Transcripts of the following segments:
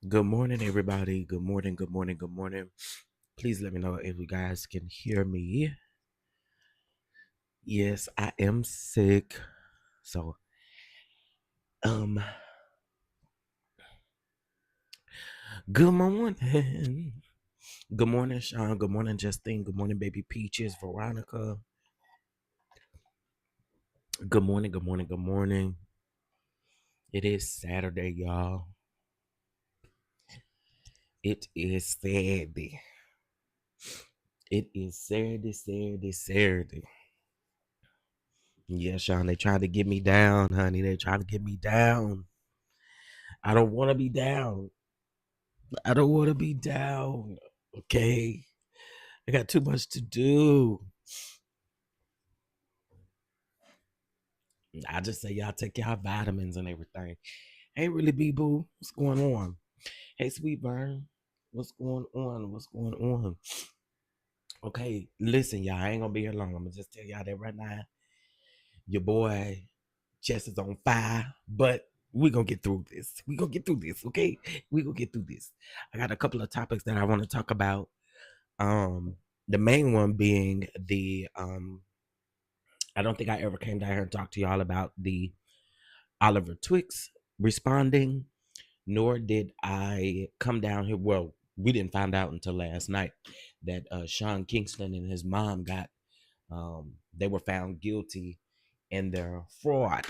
Good morning, everybody. Good morning, good morning, good morning. Please let me know if you guys can hear me. Yes, I am sick. So, um, good morning. Good morning, Sean. Good morning, Justine. Good morning, baby Peaches, Veronica. Good morning, good morning, good morning. It is Saturday, y'all. It is Saturday. It is Saturday. Yeah, Sean, they trying to get me down, honey. They trying to get me down. I don't want to be down. I don't want to be down. Okay. I got too much to do. I just say y'all take y'all vitamins and everything. Hey, really, B Boo, what's going on? Hey, Sweet Burn, what's going on? What's going on? Okay, listen, y'all, I ain't gonna be here long. I'm gonna just tell y'all that right now. Your boy chest is on fire, but we gonna get through this. We gonna get through this, okay? We gonna get through this. I got a couple of topics that I want to talk about. Um, the main one being the I don't think I ever came down here and talked to y'all about the Oliver Twixt responding, nor did I come down here. Well, we didn't find out until last night that Sean Kingston and his mom they were found guilty in their fraud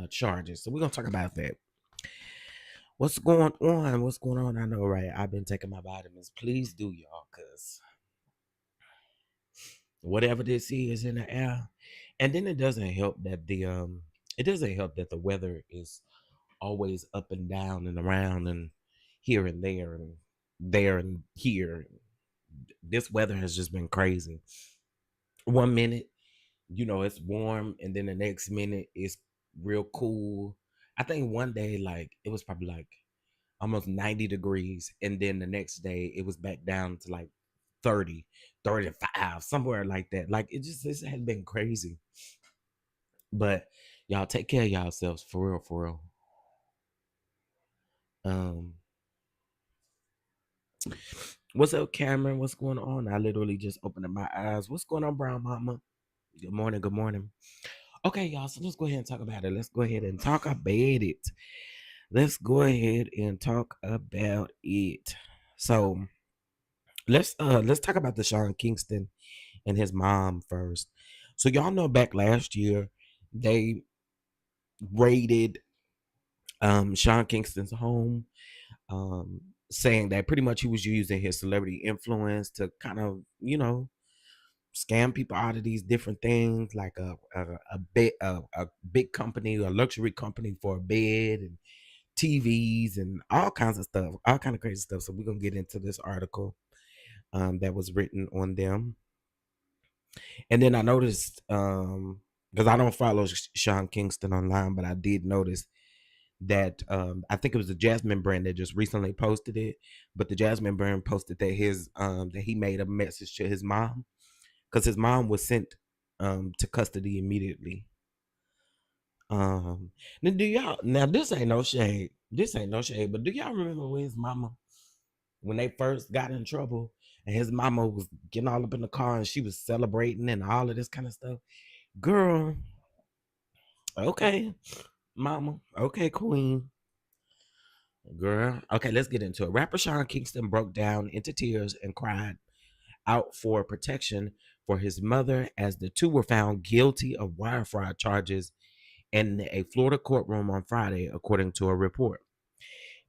charges. So we're gonna talk about that. What's going on? What's going on? I know, right? I've been taking my vitamins. Please do, y'all, cause whatever this is in the air, and then it doesn't help that the weather is always up and down and around and here and there and here. This weather has just been crazy. One minute, it's warm, and then the next minute it's real cool. I think one day, like, it was probably like almost 90 degrees, and then the next day it was back down to like 30, 35, somewhere like that. Like, this has been crazy. But y'all take care of yourselves, for real, for real. Um, what's up, Cameron? What's going on? I literally just opened up my eyes. What's going on, Brown Mama? Good morning. Good morning. Okay, y'all. So let's go ahead and talk about it. Let's go ahead and talk about it. Let's go ahead and talk about it. So let's talk about the Sean Kingston and his mom first. So y'all know back last year they raided Sean Kingston's home, saying that pretty much he was using his celebrity influence to kind of, scam people out of these different things, like a big company, a luxury company for a bed and TVs and all kinds of stuff, all kind of crazy stuff. So we're gonna get into this article that was written on them, and then I noticed because I don't follow Sean Kingston online, but I did notice that I think it was the Jasmine brand that just recently posted it, but the Jasmine brand posted that that he made a message to his mom because his mom was sent to custody immediately. Now do y'all now this ain't no shade. This ain't no shade, but do y'all remember when his mama when they first got in trouble and his mama was getting all up in the car and she was celebrating and all of this kind of stuff? Girl, okay, mama, okay, queen. Girl, okay, let's get into it. Rapper Sean Kingston broke down into tears and cried out for protection for his mother as the two were found guilty of wire fraud charges in a Florida courtroom on Friday, according to a report.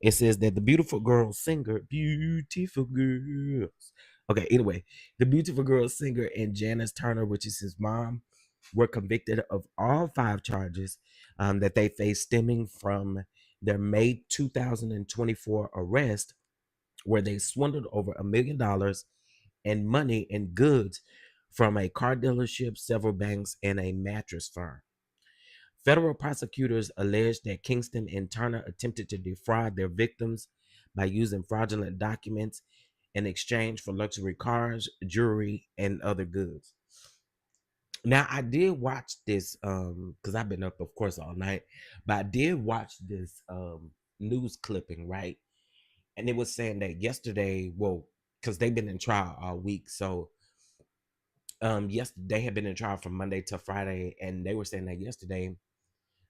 It says that the beautiful girls. Okay, anyway, the beautiful girls singer and Janice Turner, which is his mom, were convicted of all five charges that they faced stemming from their May 2024 arrest, where they swindled over $1 million in money and goods from a car dealership, several banks, and a mattress firm. Federal prosecutors alleged that Kingston and Turner attempted to defraud their victims by using fraudulent documents in exchange for luxury cars, jewelry, and other goods. Now, I did watch this because I've been up, of course, all night, but I did watch this news clipping, right? And it was saying that yesterday, well, because they've been in trial all week, so yes, they had been in trial from Monday to Friday, and they were saying that yesterday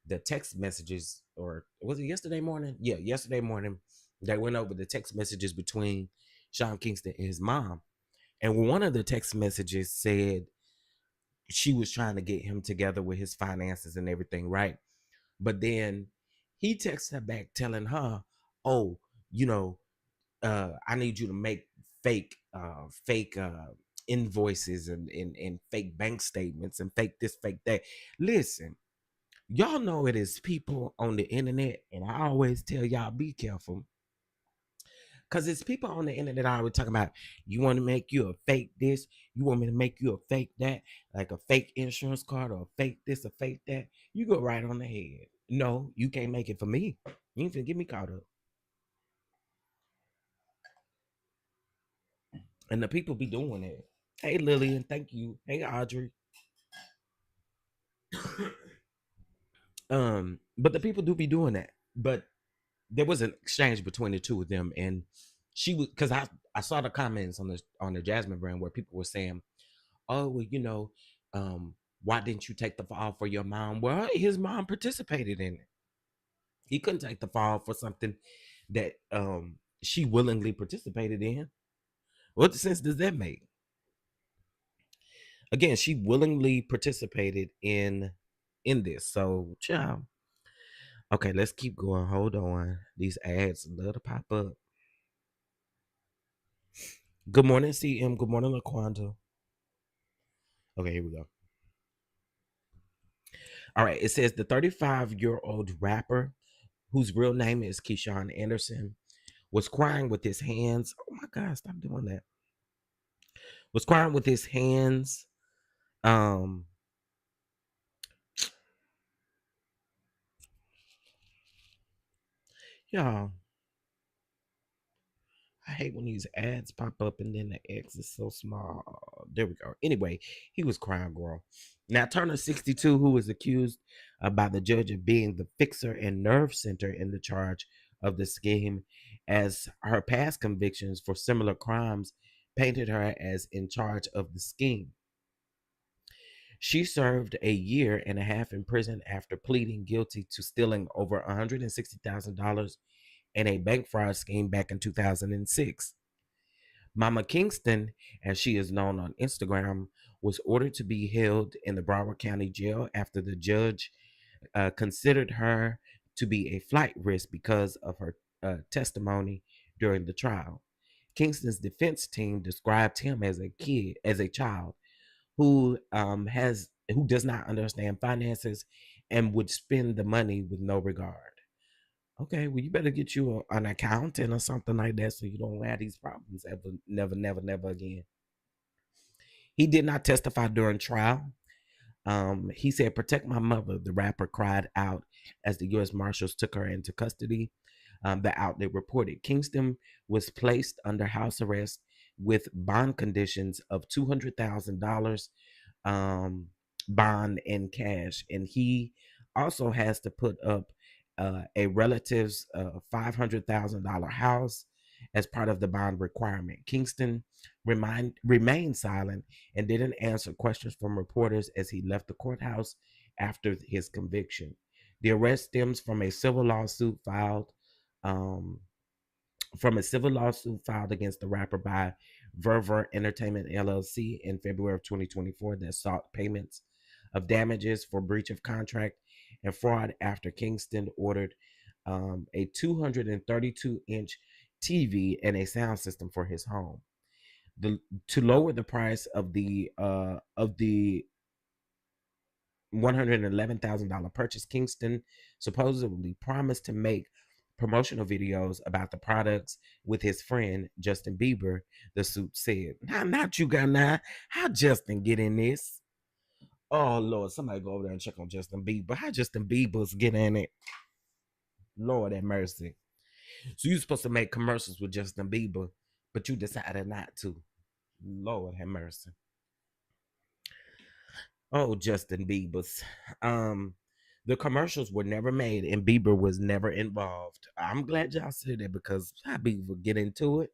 the text messages, or was it yesterday morning? Yeah, yesterday morning, they went over the text messages between Sean Kingston and his mom. And one of the text messages said she was trying to get him together with his finances and everything, right? But then he texted her back telling her, oh, you know, I need you to make fake invoices and fake bank statements and fake this, fake that. Listen, y'all know it is people on the internet, and I always tell y'all be careful. Cause it's people on the internet always talking about you want to make you a fake this, you want me to make you a fake that, like a fake insurance card or a fake this, a fake that. You go right on the head. No, you can't make it for me. You ain't finna get me caught up. And the people be doing it. Hey Lillian, thank you. Hey Audrey. But the people do be doing that. But there was an exchange between the two of them, and she was, because I saw the comments on the Jasmine brand where people were saying, oh well, why didn't you take the fall for your mom? Well, his mom participated in it. He couldn't take the fall for something that she willingly participated in. What sense does that make? Again, she willingly participated in this. So, child. Okay, let's keep going. Hold on. These ads love to pop up. Good morning, CM. Good morning, LaQuanda. Okay, here we go. All right, it says the 35-year-old rapper, whose real name is Keyshawn Anderson, was crying with his hands. Oh my God, stop doing that. Was crying with his hands. Um, y'all, I hate when these ads pop up and then the X is so small. There we go. Anyway, he was crying, girl. Now, Turner 62, who was accused by the judge of being the fixer and nerve center in the charge of the scheme, as her past convictions for similar crimes painted her as in charge of the scheme. She served a year and a half in prison after pleading guilty to stealing over $160,000 in a bank fraud scheme back in 2006. Mama Kingston, as she is known on Instagram, was ordered to be held in the Broward County Jail after the judge considered her to be a flight risk because of her testimony during the trial. Kingston's defense team described him as a child who does not understand finances and would spend the money with no regard. Okay, well, you better get you an accountant or something like that so you don't have these problems ever, never, never, never again. He did not testify during trial. He said, "Protect my mother," the rapper cried out as the U.S. Marshals took her into custody. The outlet reported Kingston was placed under house arrest with bond conditions of $200,000 bond in cash, and he also has to put up a relative's $500,000 house as part of the bond requirement. Kingston remained silent and didn't answer questions from reporters as he left the courthouse after his conviction. The arrest stems um, from a civil lawsuit filed against the rapper by Verver Entertainment LLC in February of 2024 that sought payments of damages for breach of contract and fraud after Kingston ordered a 232-inch TV and a sound system for his home. To lower the price of the $111,000 purchase, Kingston supposedly promised to make promotional videos about the products with his friend Justin Bieber, the suit said. Not you got now. How Justin get in this? Oh Lord, somebody go over there and check on Justin Bieber. How Justin Bieber's get in it? Lord have mercy. So you supposed to make commercials with Justin Bieber, but you decided not to. Lord have mercy. Oh, Justin Bieber's. Um, The commercials were never made and Bieber was never involved. I'm glad y'all said that because I be will get into it.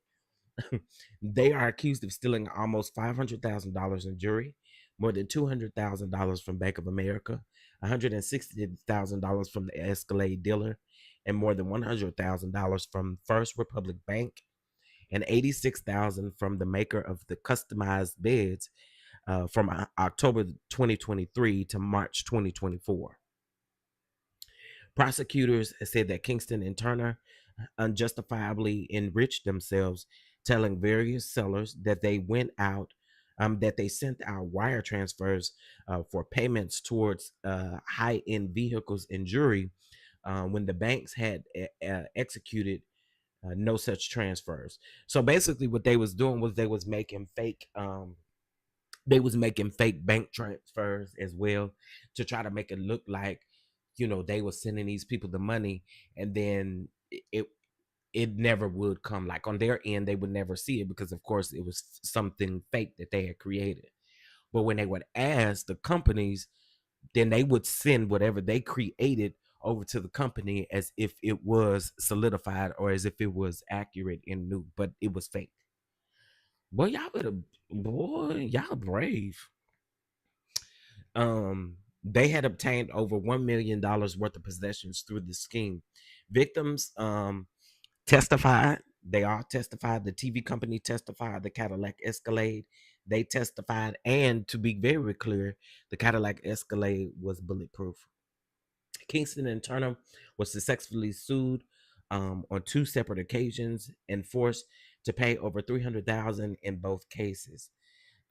They are accused of stealing almost $500,000 in jury, more than $200,000 from Bank of America, $160,000 from the Escalade dealer, and more than $100,000 from First Republic Bank, and $86,000 from the maker of the customized beds from October 2023 to March 2024. Prosecutors said that Kingston and Turner unjustifiably enriched themselves, telling various sellers that they that they sent out wire transfers for payments towards high-end vehicles and jewelry when the banks had executed no such transfers. So basically, what they was doing was they was making fake bank transfers as well to try to make it look like they were sending these people the money, and then it never would come. Like on their end, they would never see it because of course it was something fake that they had created. But when they would ask the companies, then they would send whatever they created over to the company as if it was solidified or as if it was accurate and new, but it was fake. Boy, y'all brave. They had obtained over $1 million worth of possessions through the scheme. Victims testified. They all testified. The TV company testified. The Cadillac Escalade, they testified. And to be very clear, the Cadillac Escalade was bulletproof. Kingston and Turner was successfully sued on two separate occasions and forced to pay over $300,000 in both cases.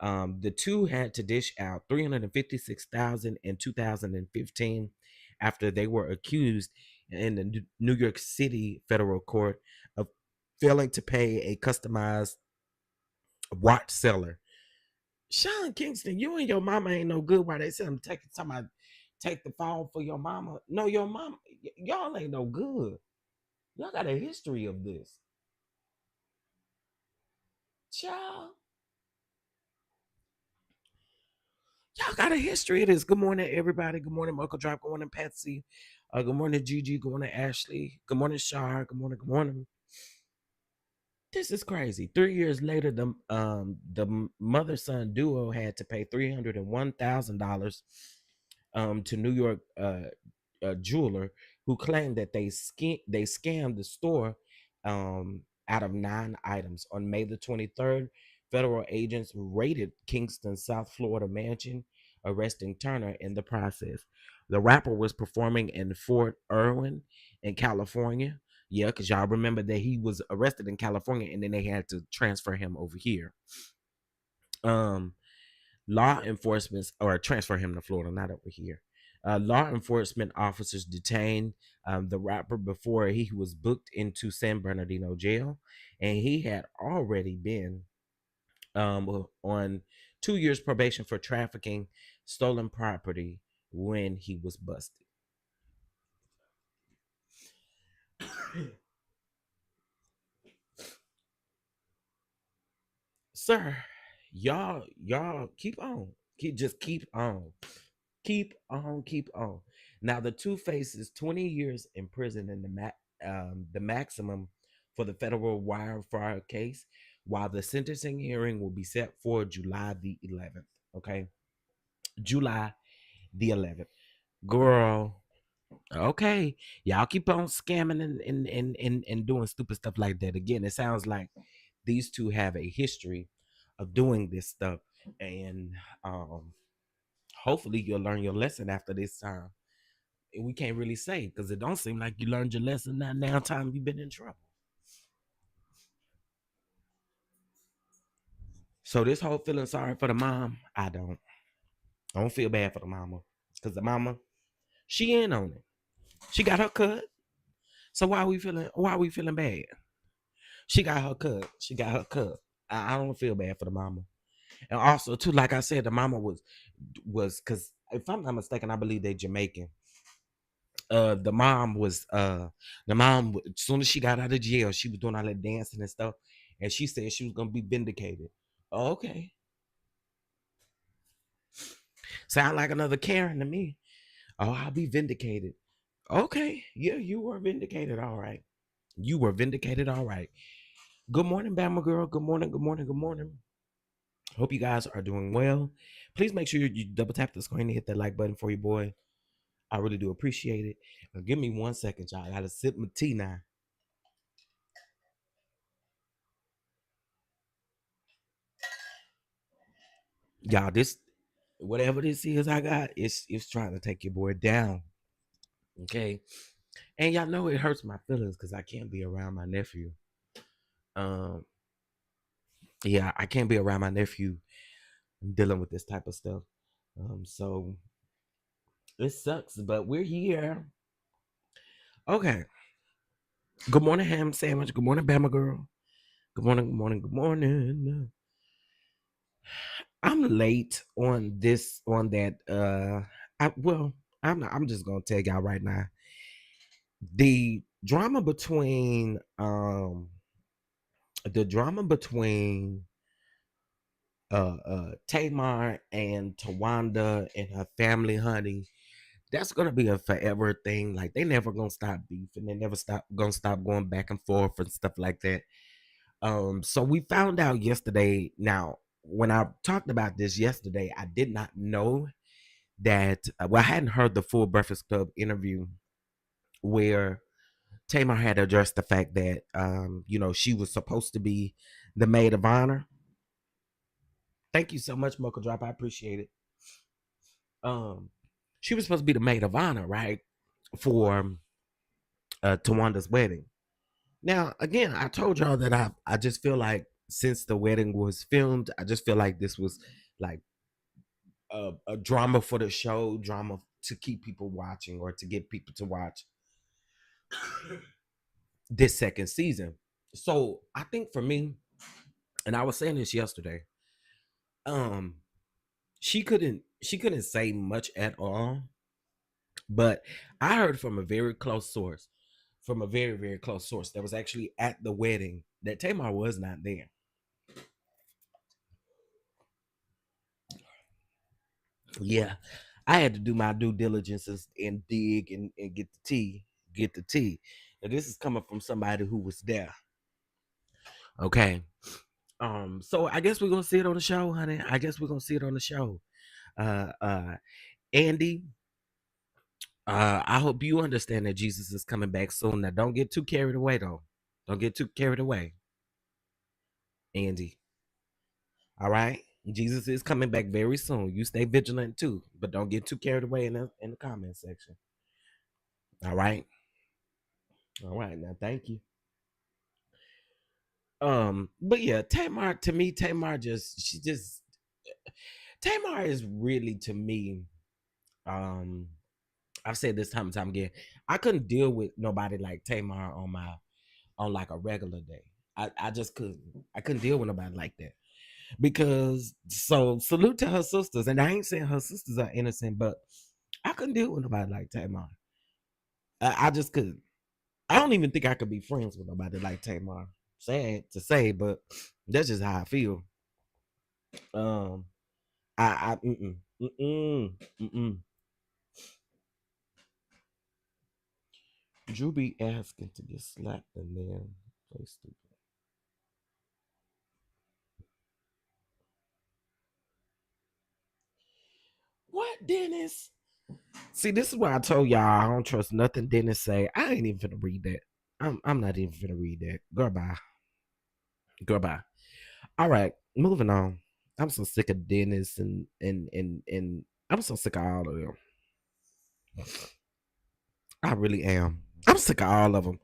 The two had to dish out $356,000 in 2015 after they were accused in the New York City federal court of failing to pay a customized watch seller. Sean Kingston, you and your mama ain't no good. Why they said I'm taking somebody take the fall for your mama? No, your mama, y'all ain't no good. Y'all got a history of this, child. Y'all got a history of this. Good morning, everybody. Good morning, Uncle Drop. Good morning, Patsy. Good morning, Gigi. Good morning, Ashley. Good morning, Shar. Good morning. Good morning. This is crazy. 3 years later, the mother son duo had to pay $301,000 to New York jeweler who claimed that they scammed the store out of 9 items. On May the 23rd, federal agents raided Kingston's South Florida mansion, arresting Turner in the process. The rapper was performing in Fort Irwin in California. Yeah, because y'all remember that he was arrested in California and then they had to transfer him over here. Um, Law enforcement, or transfer him to Florida, not over here. Law enforcement officers detained the rapper before he was booked into San Bernardino jail, and he had already been on 2 years probation for trafficking stolen property when he was busted. Sir, y'all keep on, keep on. Keep on. Now the two faces 20 years in prison in the maximum for the federal wire fraud case, while the sentencing hearing will be set for July the 11th. Okay, July the 11th. Girl, okay, y'all keep on scamming and doing stupid stuff like that. Again, it sounds like these two have a history of doing this stuff, and hopefully you'll learn your lesson after this time. We can't really say because it don't seem like you learned your lesson now time you've been in trouble. So this whole feeling sorry for the mom, I don't feel bad for the mama because the mama, she in on it. She got her cut. So why are we feeling bad? She got her cut. She got her cut. I don't feel bad for the mama. And also too, like I said, the mama was because if I'm not mistaken, I believe they Jamaican. The mom was as soon as she got out of jail, she was doing all that dancing and stuff, and she said she was gonna be vindicated. Oh, okay, sound like another Karen to me. Oh, I'll be vindicated. Okay. Yeah, you were vindicated. All right. You were vindicated. All right. Good morning, Bama girl. Good morning. Good morning. Good morning. Hope you guys are doing well. Please make sure you double tap the screen and hit that like button for your boy. I really do appreciate it. Give me 1 second, y'all. I gotta sip my tea now. Y'all, this whatever this is I got, it's trying to take your boy down. Okay. And y'all know it hurts my feelings because I can't be around my nephew. Um, yeah, I can't be around my nephew dealing with this type of stuff. So it sucks, but we're here. Okay. Good morning, ham sandwich. Good morning, Bama girl. Good morning, good morning, good morning. I'm late on this, on that. I'm just gonna tell y'all right now. The drama between the drama between Tamar and Tawanda and her family, honey, that's gonna be a forever thing. Like they never gonna stop beefing. They never stop going back and forth and stuff like that. So we found out yesterday. Now, when I talked about this yesterday, I did not know that. Well, I hadn't heard the full Breakfast Club interview where Tamar had addressed the fact that, she was supposed to be the maid of honor. Thank you so much, Mocha Drop. I appreciate it. Um, she was supposed to be the maid of honor, right, for Tawanda's wedding. Now, again, I told y'all that I just feel like since the wedding was filmed, I just feel like this was like a drama for the show, drama to keep people watching or to get people to watch this second season. So I think for me, and I was saying this yesterday, um, she couldn't say much at all, but I heard from a very close source, from a very, very close source that was actually at the wedding that Tamar was not there. Yeah, I had to do my due diligence and dig and get the tea, get the tea. Now this is coming from somebody who was there. Okay. So I guess we're gonna see it on the show, honey. I guess we're gonna see it on the show. Uh Andy, I hope you understand that Jesus is coming back soon. Now don't get too carried away though. Don't get too carried away, Andy. All right. Jesus is coming back very soon. You stay vigilant too, but don't get too carried away in the comment section. All right. All right. Now thank you. But yeah, Tamar, to me, Tamar is really, to me, um, I've said this time and time again, I couldn't deal with nobody like Tamar on like a regular day. I just couldn't. I couldn't deal with nobody like that. Because so salute to her sisters, and I ain't saying her sisters are innocent, but I couldn't deal with nobody like Tamar. I just couldn't. I don't even think I could be friends with nobody like Tamar. Sad to say, but that's just how I feel. Um, I mm-mm, mm-mm, mm-mm. Drew be asking to get slapped and then play stupid. What, Dennis? See, this is why I told y'all I don't trust nothing Dennis say. I ain't even finna read that. I'm not even finna read that. Goodbye. Goodbye. All right, moving on. I'm so sick of Dennis and I'm so sick of all of them. I really am. I'm sick of all of them.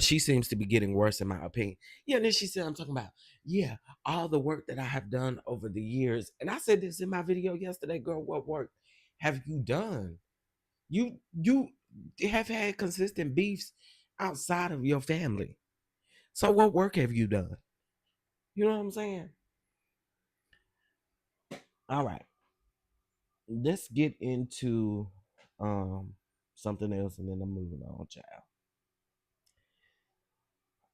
She seems to be getting worse in my opinion. Yeah, and then she said, I'm talking about, yeah, all the work that I have done over the years. And I said this in my video yesterday, girl, what work have you done? You have had consistent beefs outside of your family. So what work have you done? You know what I'm saying? All right. Let's get into um something else and then I'm moving on, child.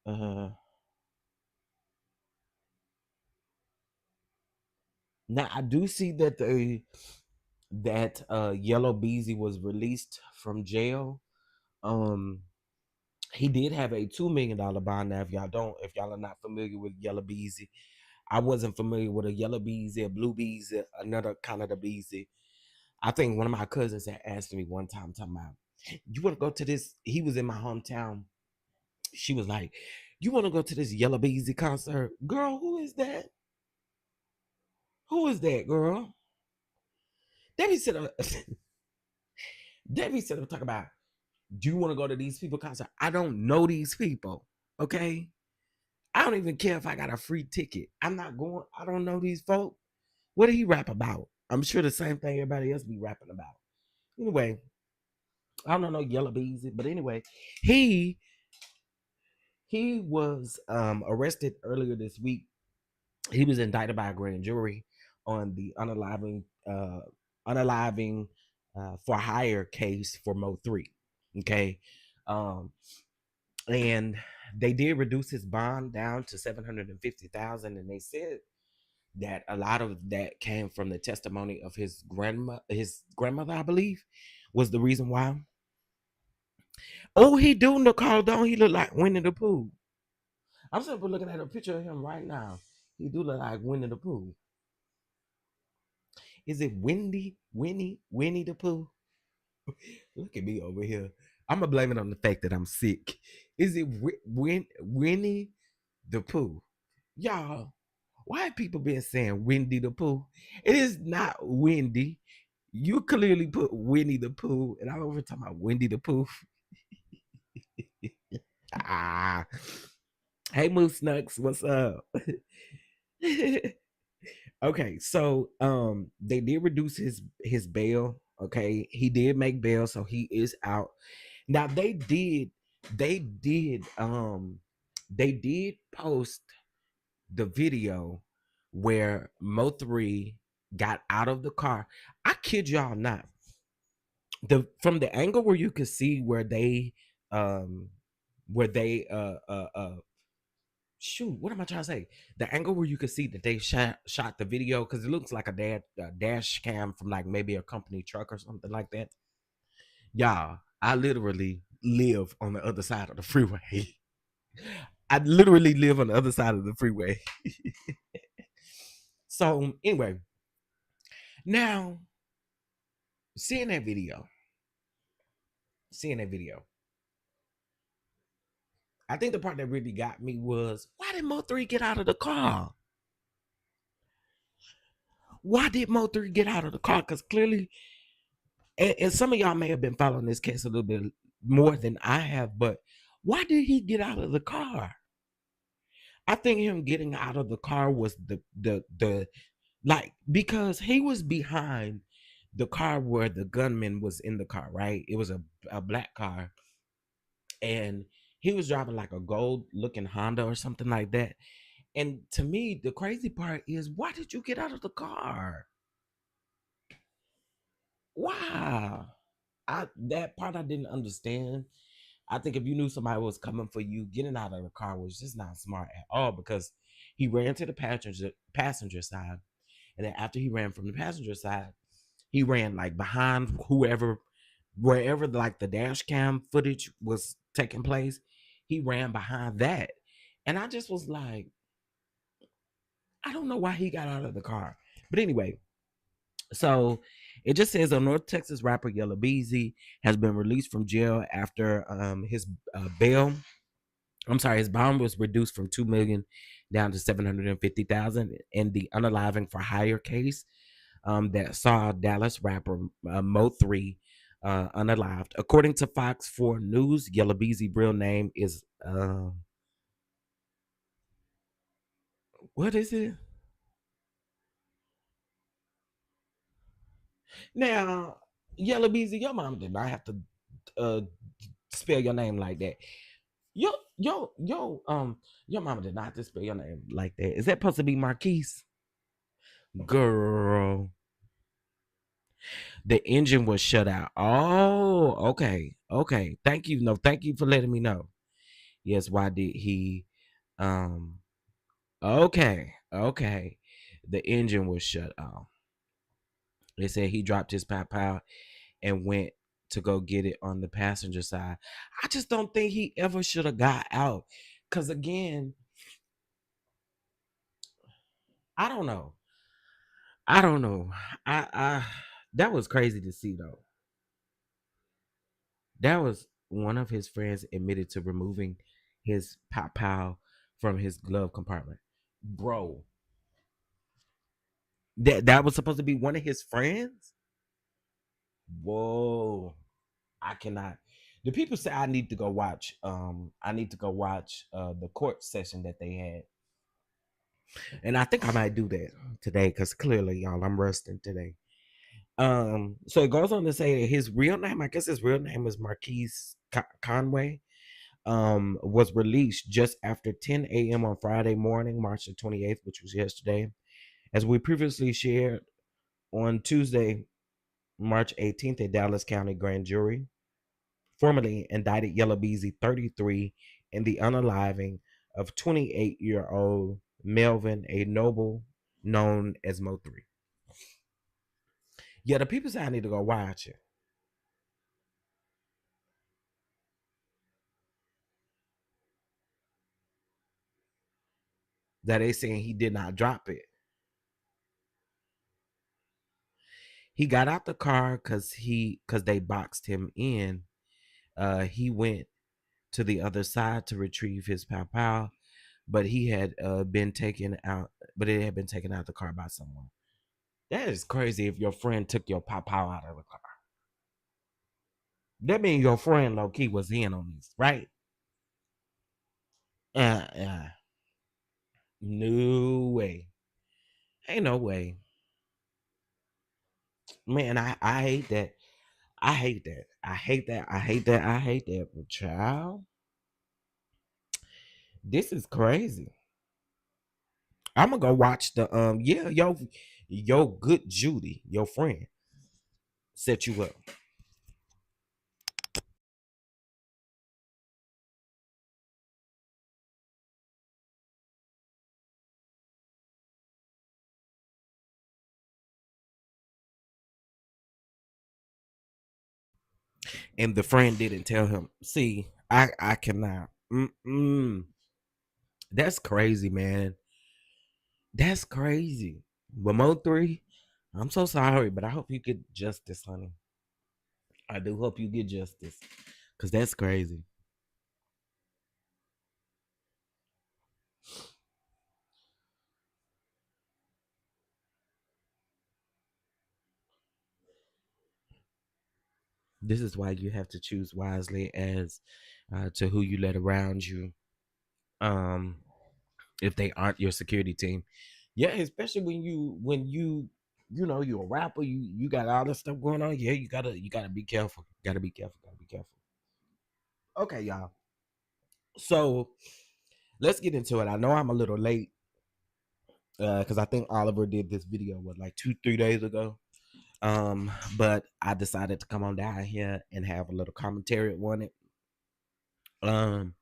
Uh Now I do see that that Yellow Beezy was released from jail. Um, he did have a $2 million bond. Now, if y'all are not familiar with Yellow Beezy, I wasn't familiar with a Yellow Beezy, a Blue Beezy, another kind of the Beezy. I think one of my cousins had asked me one time, talking about, you want to go to this? He was in my hometown. She was like, you want to go to this Yellow Beezy concert? Girl, who is that? Who is that, girl? Debbie said, Debbie said, I'm talking about, do you want to go to these people concert? I don't know these people. Okay. I don't even care if I got a free ticket. I'm not going. I don't know these folk. What did he rap about? I'm sure the same thing everybody else be rapping about. Anyway, I don't know Yellow Beezy, but anyway, he he was arrested earlier this week. He was indicted by a grand jury on the unaliving for hire case for Mo 3. Okay, um, and they did reduce his bond down to 750,000, and they said that a lot of that came from the testimony of his grandmother, I believe, was the reason why. Oh, he do Nicole, don't he look like Winnie the Pooh? I'm simply looking at a picture of him right now. He do look like Winnie the Pooh. Is it Winnie the Pooh? Look at me over here. I'm gonna blame it on the fact that I'm sick. Is it Winnie the Pooh? Y'all, why have people been saying Winnie the Pooh? It is not Wendy. You clearly put Winnie the Pooh, and I'm over talking about Winnie the Pooh. Ah, hey Moose Snucks, what's up? Okay, so they did reduce his bail. Okay, he did make bail, so he is out. Now they did they did post the video where Mo 3 got out of the car. I kid y'all not. From the angle where you could see um where they shoot, what am I trying to say? The angle where you could see that they shot the video, because it looks like a dash cam from like maybe a company truck or something like that. Y'all, I literally live on the other side of the freeway. I literally live on the other side of the freeway. So anyway, now seeing that video, seeing that video, I think the part that really got me was, why did Mo 3 get out of the car? Why did Mo 3 get out of the car? Because clearly, and some of y'all may have been following this case a little bit more than I have, but why did he get out of the car? I think him getting out of the car was the like, because he was behind the car where the gunman was in the car, right? It was a black car, and he was driving like a gold looking Honda or something like that. And to me, the crazy part is, why did you get out of the car? Why? That part I didn't understand. I think if you knew somebody was coming for you, getting out of the car was just not smart at all, because he ran to the passenger side, and then after he ran from the passenger side, he ran like behind wherever like the dash cam footage was taking place. He ran behind that, and I just was like, I don't know why he got out of the car. But anyway, so it just says a North Texas rapper Yellow Beezy has been released from jail after his bail. I'm sorry, his bond was reduced from 2 million down to 750,000 in the unaliving for hire case that saw Dallas rapper Mo 3 unalived. According to Fox 4 News, Yellow Beezy real name is what is it? Now, Yellow Beezy, your mom did not have to uh, spell your name like that. Yo, your mama did not just spell your name like that. Is that supposed to be Marquise? Girl, the engine was shut out. Oh, okay, okay. Thank you. No, thank you for letting me know. Yes, why did he? Um, okay, okay. The engine was shut off. They said he dropped his pow and went to go get it on the passenger side. I just don't think he ever should have got out. Cause again, I don't know. I don't know. I that was crazy to see though. That was one of his friends admitted to removing his pow from his glove compartment. Bro, that was supposed to be one of his friends? Whoa. I cannot. The people say I need to go watch I need to go watch the court session that they had. And I think I might do that today because clearly, y'all, I'm resting today. So it goes on to say that his real name, I guess his real name is Marquise Conway, was released just after 10 a.m. on Friday morning, March the 28th, which was yesterday. As we previously shared on Tuesday, March 18th, a Dallas County grand jury formally indicted Yellow Beezy 33 in the unaliving of 28-year-old Melvin A. Noble, known as Mo 3. Yeah, the people say I need to go watch it. That they saying he did not drop it. He got out the car because they boxed him in. He went to the other side to retrieve his pow, but he had been taken out. But it had been taken out of the car by someone. That is crazy. If your friend took your pow out of the car, that means your friend low key was in on this, right? Uh, no way. Ain't no way, man. I hate that. I hate that. I hate that. I hate that. I hate that. But child, this is crazy. I'm gonna go watch the yeah, yo good Judy, your friend, set you up. And the friend didn't tell him. See, I cannot. That's crazy, man. That's crazy. But Mo 3, I'm so sorry, but I hope you get justice, honey. I do hope you get justice. Cause that's crazy. This is why you have to choose wisely as to who you let around you. Um, if they aren't your security team. Yeah, especially when you know you're a rapper, you got all this stuff going on. Yeah, you gotta be careful. Gotta be careful. Gotta be careful. Okay, y'all. So let's get into it. I know I'm a little late because I think Oliver did this video what like 2-3 days ago. But I decided to come on down here and have a little commentary on it. Um,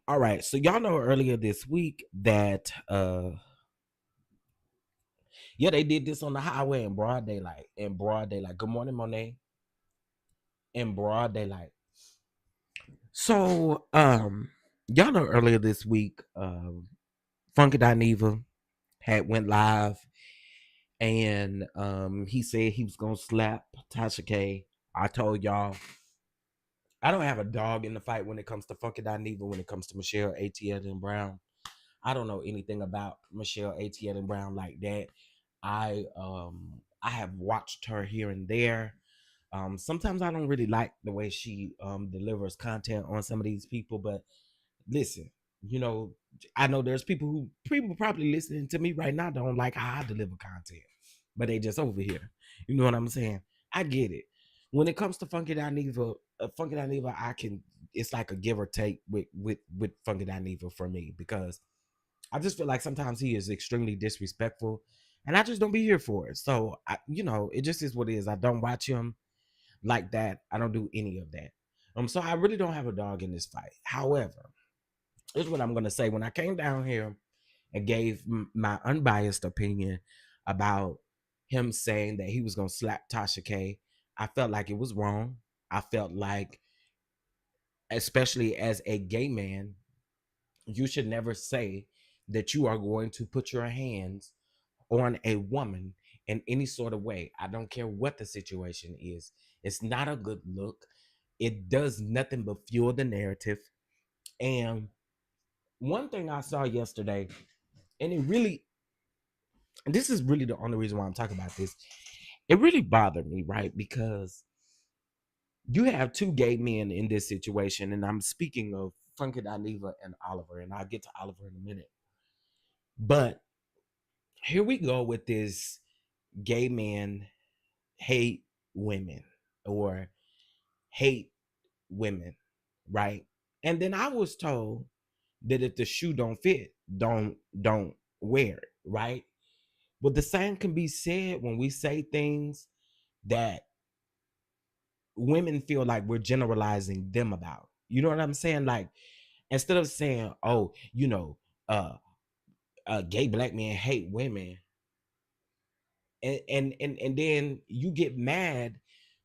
all right, so y'all know earlier this week that yeah, they did this on the highway in broad daylight. In broad daylight. Good morning, Monet. In broad daylight. So, y'all know earlier this week, Funky Dineva had went live, and he said he was gonna slap Tasha K. I told y'all I don't have a dog in the fight when it comes to Funky Dineva. When it comes to Michelle ATL and Brown, I don't know anything about Michelle ATL and Brown like that. I have watched her here and there. Sometimes I don't really like the way she delivers content on some of these people, but listen, you know, I know there's people probably listening to me right now don't like how I deliver content, but they just over here. You know what I'm saying? I get it. When it comes to Funky Dineva, I can. It's like a give or take with Funky Dineva for me because I just feel like sometimes he is extremely disrespectful, and I just don't be here for it. So it just is what it is. I don't watch him like that. I don't do any of that. So I really don't have a dog in this fight. However, here's what I'm gonna say. When I came down here and gave my unbiased opinion about him saying that he was gonna slap Tasha K, I felt like it was wrong. I felt like, especially as a gay man, you should never say that you are going to put your hands on a woman in any sort of way. I don't care what the situation is. It's not a good look. It does nothing but fuel the narrative. And one thing I saw yesterday, and it really, and this is really the only reason why I'm talking about this, it really bothered me, right? Because you have two gay men in this situation, and I'm speaking of Funky Dineva and Oliver, and I'll get to Oliver in a minute. But here we go with this gay men hate women or hate women, right? And then I was told that if the shoe don't fit, don't wear it, right? But the same can be said when we say things that women feel like we're generalizing them about. You know what I'm saying? Like, instead of saying, "Oh, uh, gay black men hate women," and then you get mad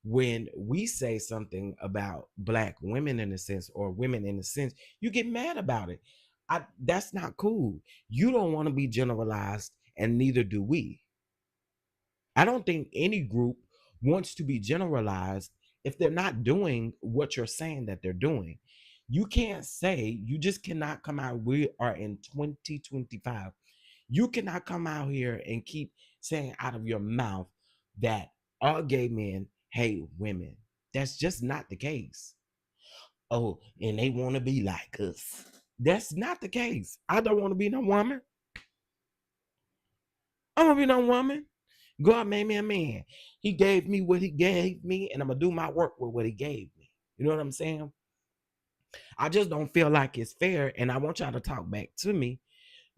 when we say something about black women in a sense, or women in a sense, you get mad about it. That's not cool. You don't want to be generalized, and neither do we. I don't think any group wants to be generalized if they're not doing what you're saying that they're doing. You can't say, you just cannot come out. We are in 2025. You cannot come out here and keep saying out of your mouth that all gay men hate women. That's just not the case. Oh, and they want to be like us. That's not the case. I don't want to be no woman. I want to be no woman. God made me a man. He gave me what he gave me, and I'm gonna do my work with what he gave me. You know what I'm saying? I just don't feel like it's fair, and I want y'all to talk back to me,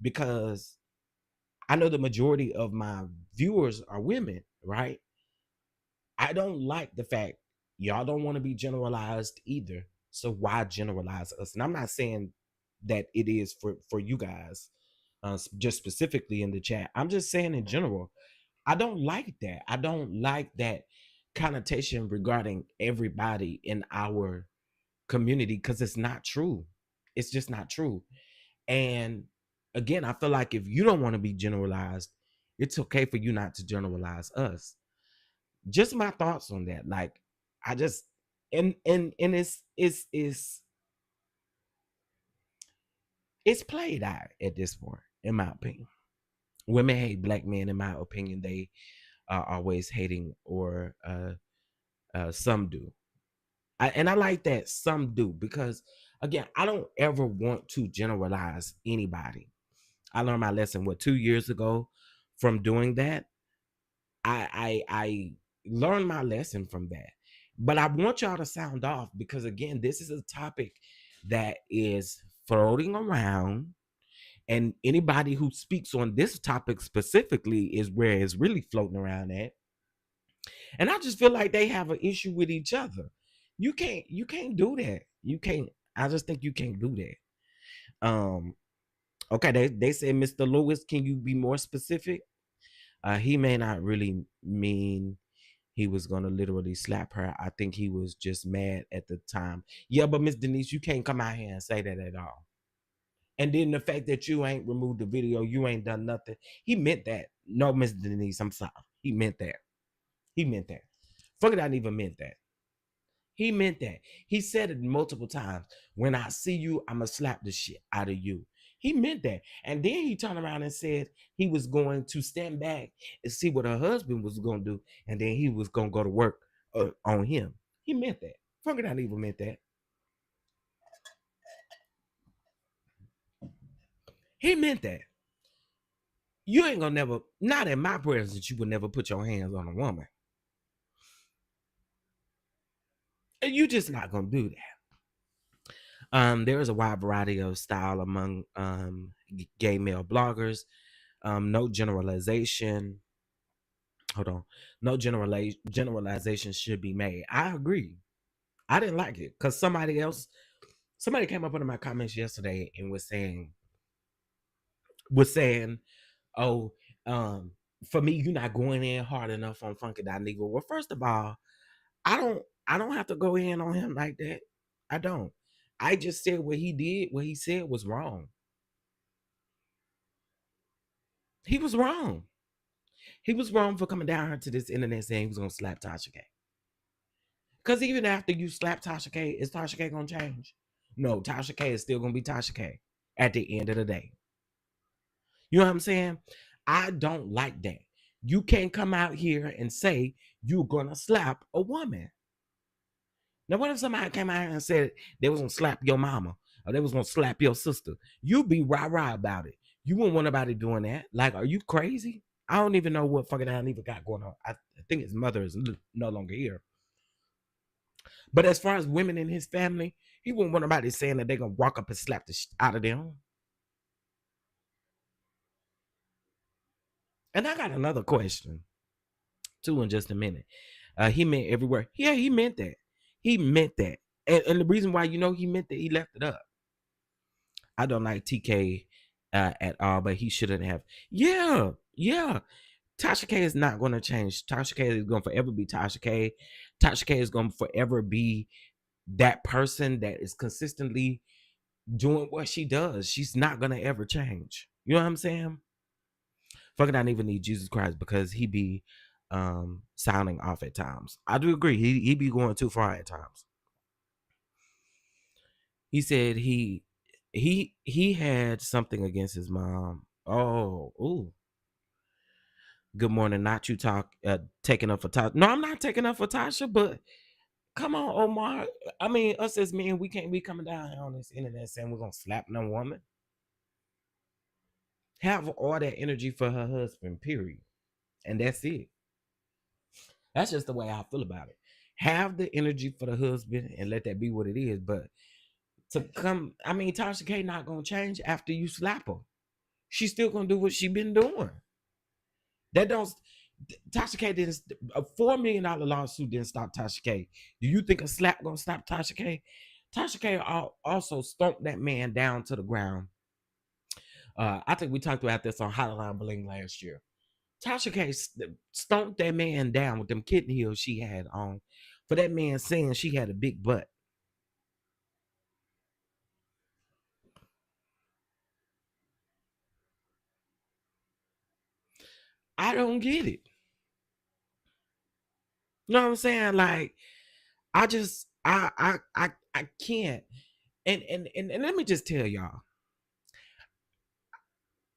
because I know the majority of my viewers are women, right? I don't like the fact y'all don't want to be generalized either. So why generalize us? And I'm not saying that it is for you guys, just specifically in the chat. I'm just saying in general, I don't like that. I don't like that connotation regarding everybody in our community, because it's not true. It's just not true. And again, I feel like if you don't want to be generalized, it's okay for you not to generalize us. Just my thoughts on that. Like, I just, and it's played out at this point, in my opinion. Women hate black men, in my opinion. They are always hating, or some do. And I like that some do, because again, I don't ever want to generalize anybody. I learned my lesson 2 years ago from doing that. I learned my lesson from that. But I want y'all to sound off, because again, this is a topic that is floating around, and anybody who speaks on this topic specifically is where it's really floating around at. And I just feel like they have an issue with each other. You can't do that. You can't. I just think you can't do that. Okay, they said, Mr. Lewis, can you be more specific? He may not really mean he was gonna literally slap her. I think he was just mad at the time. Yeah, but Miss Denise, you can't come out here and say that at all. And then the fact that you ain't removed the video, you ain't done nothing. He meant that. No, Miss Denise, I'm sorry. He meant that. He meant that. Fuck it, I didn't even meant that. He meant that. He said it multiple times. When I see you, I'ma slap the shit out of you. He meant that. And then he turned around and said he was going to stand back and see what her husband was going to do. And then he was going to go to work on him. He meant that. Fucking I even meant that. He meant that. You ain't going to never, not in my presence, you would never put your hands on a woman. And you just not going to do that. There is a wide variety of style among gay male bloggers. No generalization. Hold on. No generalization should be made. I agree. I didn't like it because somebody came up under my comments yesterday and was saying, oh, for me, you're not going in hard enough on Funky Dineva. Well, first of all, I don't have to go in on him like that. I don't. I just said what he did, what he said was wrong. He was wrong. He was wrong for coming down here to this internet saying he was gonna slap Tasha K. Because even after you slap Tasha K, is Tasha K gonna change? No, Tasha K is still gonna be Tasha K at the end of the day. You know what I'm saying? I don't like that. You can't come out here and say you're gonna slap a woman. Now, what if somebody came out here and said they was gonna slap your mama or they was gonna slap your sister? You be rah-rah about it. You wouldn't want nobody doing that. Like, are you crazy? I don't even know what fucking I even got going on. I think his mother is no longer here. But as far as women in his family, he wouldn't want nobody saying that they're gonna walk up and slap the shit out of them. And I got another question too in just a minute. He meant everywhere. Yeah, he meant that. He meant that. And the reason why he meant that, he left it up. I don't like TK at all, but he shouldn't have. Yeah, yeah. Tasha K is not going to change. Tasha K is going to forever be Tasha K. Tasha K is going to forever be that person that is consistently doing what she does. She's not going to ever change. You know what I'm saying? Fucking I don't even need Jesus Christ because he be sounding off at times. I do agree. He be going too far at times. He said he had something against his mom. Oh, ooh. Good morning. Not you taking up for Tasha. No, I'm not taking up for Tasha, but come on, Omar. I mean, us as men, we can't be coming down here on this internet saying we're gonna slap no woman. Have all that energy for her husband, period. And that's it. That's just the way I feel about it. Have the energy for the husband and let that be what it is. But Tasha K not gonna change after you slap her. She's still gonna do what she been doing. That don't Tasha K didn't a $4 million lawsuit didn't stop Tasha K. Do you think a slap gonna stop Tasha K? Tasha K also stomped that man down to the ground. I think we talked about this on Hotline Bling last year. Tasha K stomped that man down with them kitten heels she had on for that man saying she had a big butt. I don't get it. You know what I'm saying? Like, I just I can't. And let me just tell y'all,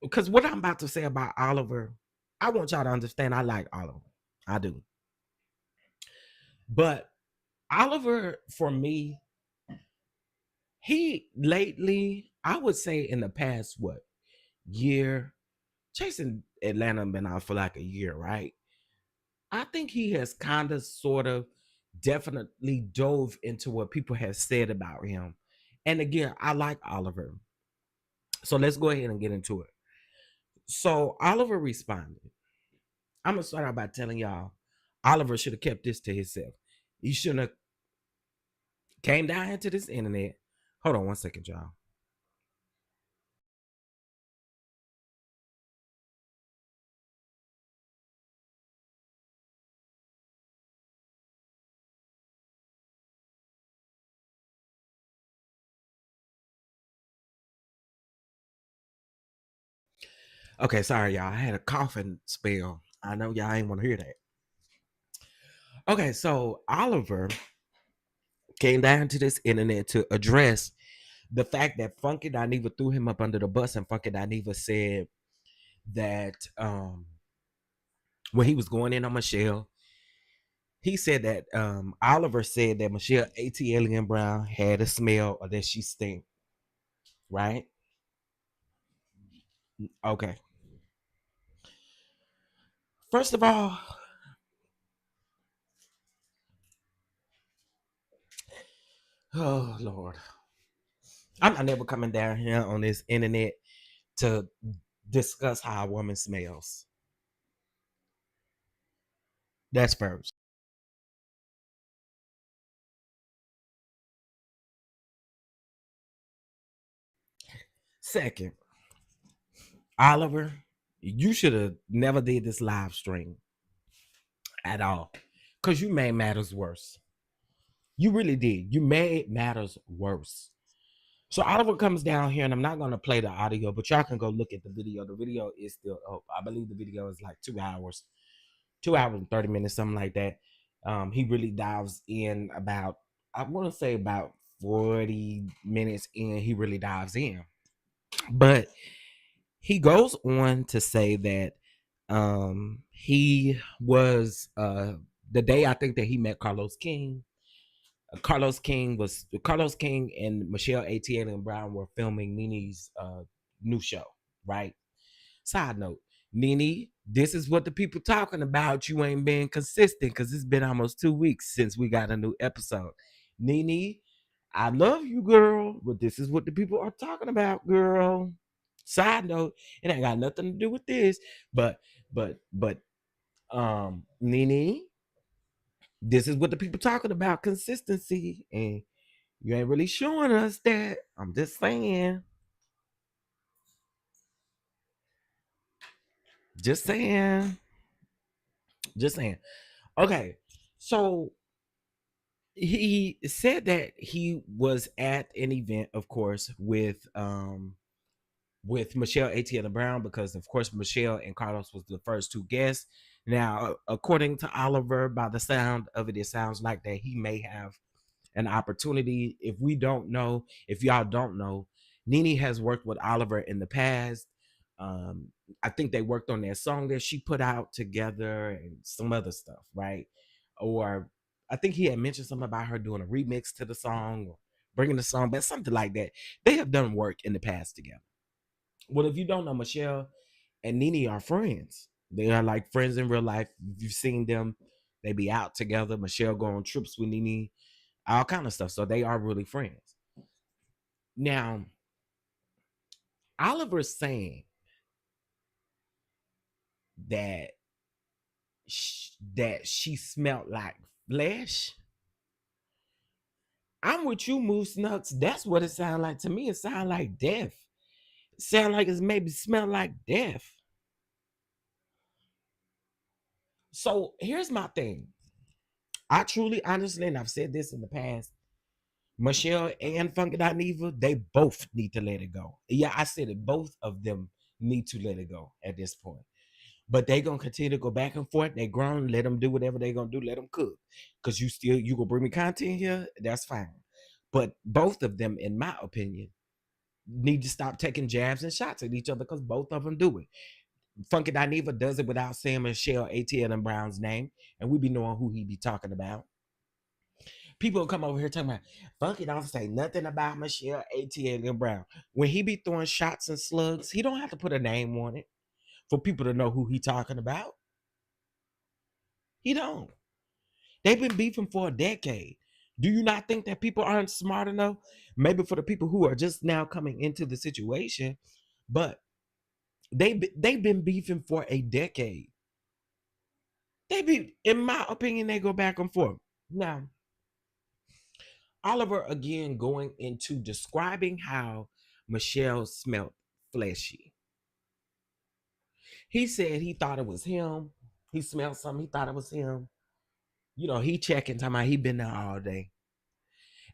because what I'm about to say about Oliver, I want y'all to understand I like Oliver. I do. But Oliver, for me, he lately, I would say in the past, year, chasing Atlanta been out for like a year, right? I think he has kind of sort of definitely dove into what people have said about him. And again, I like Oliver. So let's go ahead and get into it. So Oliver responded. I'm gonna start out by telling y'all, Oliver should have kept this to himself. He shouldn't have came down into this internet. Hold on one second, y'all. Okay, sorry, y'all. I had a coughing spell. I know y'all ain't want to hear that. Okay, so Oliver came down to this internet to address the fact that Funky Dineva threw him up under the bus, and Funky Dineva said that when he was going in on Michelle, he said that Oliver said that Michelle A.T. Alien Brown had a smell or that she stink, right? Okay. First of all, oh Lord, I'm not never coming down here on this internet to discuss how a woman smells. That's first. Second, Oliver. You should have never did this live stream at all. Cause you made matters worse. You really did. You made matters worse. So Oliver comes down here, and I'm not gonna play the audio, but y'all can go look at the video. The video is still up. I believe the video is like 2 hours, 2 hours and 30 minutes, something like that. He really dives in about, I want to say about 40 minutes in, he really dives in. But he goes on to say that he was the day I think that he met Carlos King. Carlos King and Michelle ATL and Brown were filming Nene's new show, right? Side note, Nene, this is what the people talking about. You ain't been consistent because it's been almost 2 weeks since we got a new episode. Nene, I love you, girl, but this is what the people are talking about, girl. Side note, it ain't got nothing to do with this, but Nene, this is what the people talking about, consistency, and you ain't really showing us that. I'm just saying. Just saying. Just saying. Okay. So he said that he was at an event, of course, with Michelle ATL Brown, because of course Michelle and Carlos was the first two guests. Now, according to Oliver, by the sound of it, it sounds like that he may have an opportunity. If we don't know, if y'all don't know, Nene has worked with Oliver in the past. Um, I think they worked on that song that she put out together and some other stuff, right? Or I think he had mentioned something about her doing a remix to the song or bringing the song back, something like that. They have done work in the past together. Well, if you don't know, Michelle and Nene are friends. They are like friends in real life. If you've seen them, they be out together. Michelle go on trips with Nene, all kind of stuff. So they are really friends. Now, Oliver's saying that that she smelled like flesh. I'm with you, Moose Nuts. That's what it sounded like to me. It sounded like death. It sounded like it's maybe smelled like death. So here's my thing. I truly, honestly, and I've said this in the past, Michelle and Funky Dineva, they both need to let it go. Yeah, I said it. Both of them need to let it go at this point. But they gonna continue to go back and forth. They grown. Let them do whatever they gonna do. Let them cook. Cause you gonna bring me content here. That's fine. But both of them, in my opinion, need to stop taking jabs and shots at each other because both of them do it. Funky Dineva does it without saying Michelle ATL and Brown's name, and we be knowing who he be talking about. People come over here talking about Funky don't say nothing about Michelle ATL and Brown. When he be throwing shots and slugs, he don't have to put a name on it for people to know who he talking about. He don't. They've been beefing for a decade. Do you not think that people aren't smart enough? Maybe for the people who are just now coming into the situation, but they've been beefing for a decade. They be, in my opinion, they go back and forth. Now, Oliver again going into describing how Michelle smelled fleshy. He said he thought it was him. He smelled something. He thought it was him. You know, he checking, talking about he been there all day.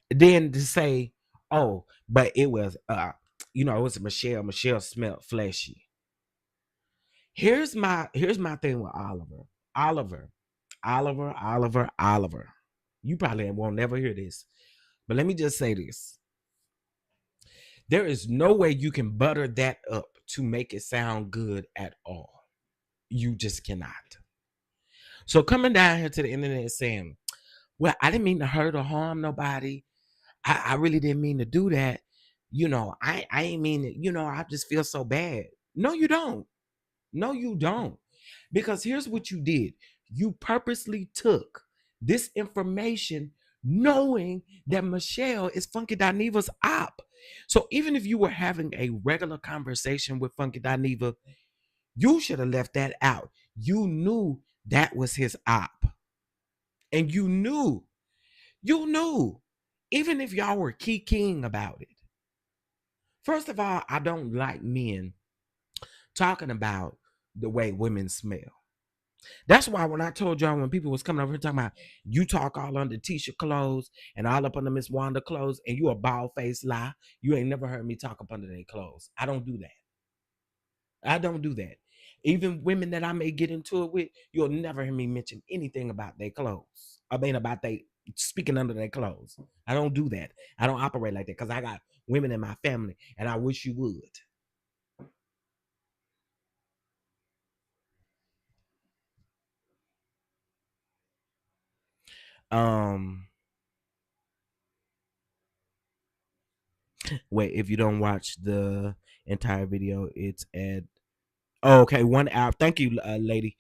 Then to say, oh, but it was it was Michelle. Michelle smelled fleshy. Here's my thing with Oliver. Oliver, Oliver. You probably won't never hear this. But let me just say this. There is no way you can butter that up to make it sound good at all. You just cannot. So coming down here to the internet saying, well, I didn't mean to hurt or harm nobody. I really didn't mean to do that. I ain't mean it. I just feel so bad. No, you don't. No, you don't. Because here's what you did. You purposely took this information knowing that Michelle is Funky Dineva's op. So even if you were having a regular conversation with Funky Dineva, you should have left that out. You knew that was his op. And you knew, even if y'all were keying about it. First of all, I don't like men talking about the way women smell. That's why when I told y'all when people was coming over here talking about you talk all under Tisha clothes and all up under Miss Wanda clothes and you a bald faced lie, you ain't never heard me talk up under their clothes. I don't do that. I don't do that. Even women that I may get into it with, you'll never hear me mention anything about their clothes. I mean, about they speaking under their clothes. I don't do that. I don't operate like that because I got women in my family, and I wish you would. Um, wait, if you don't watch the entire video, it's at okay, 1 hour. Thank you, lady.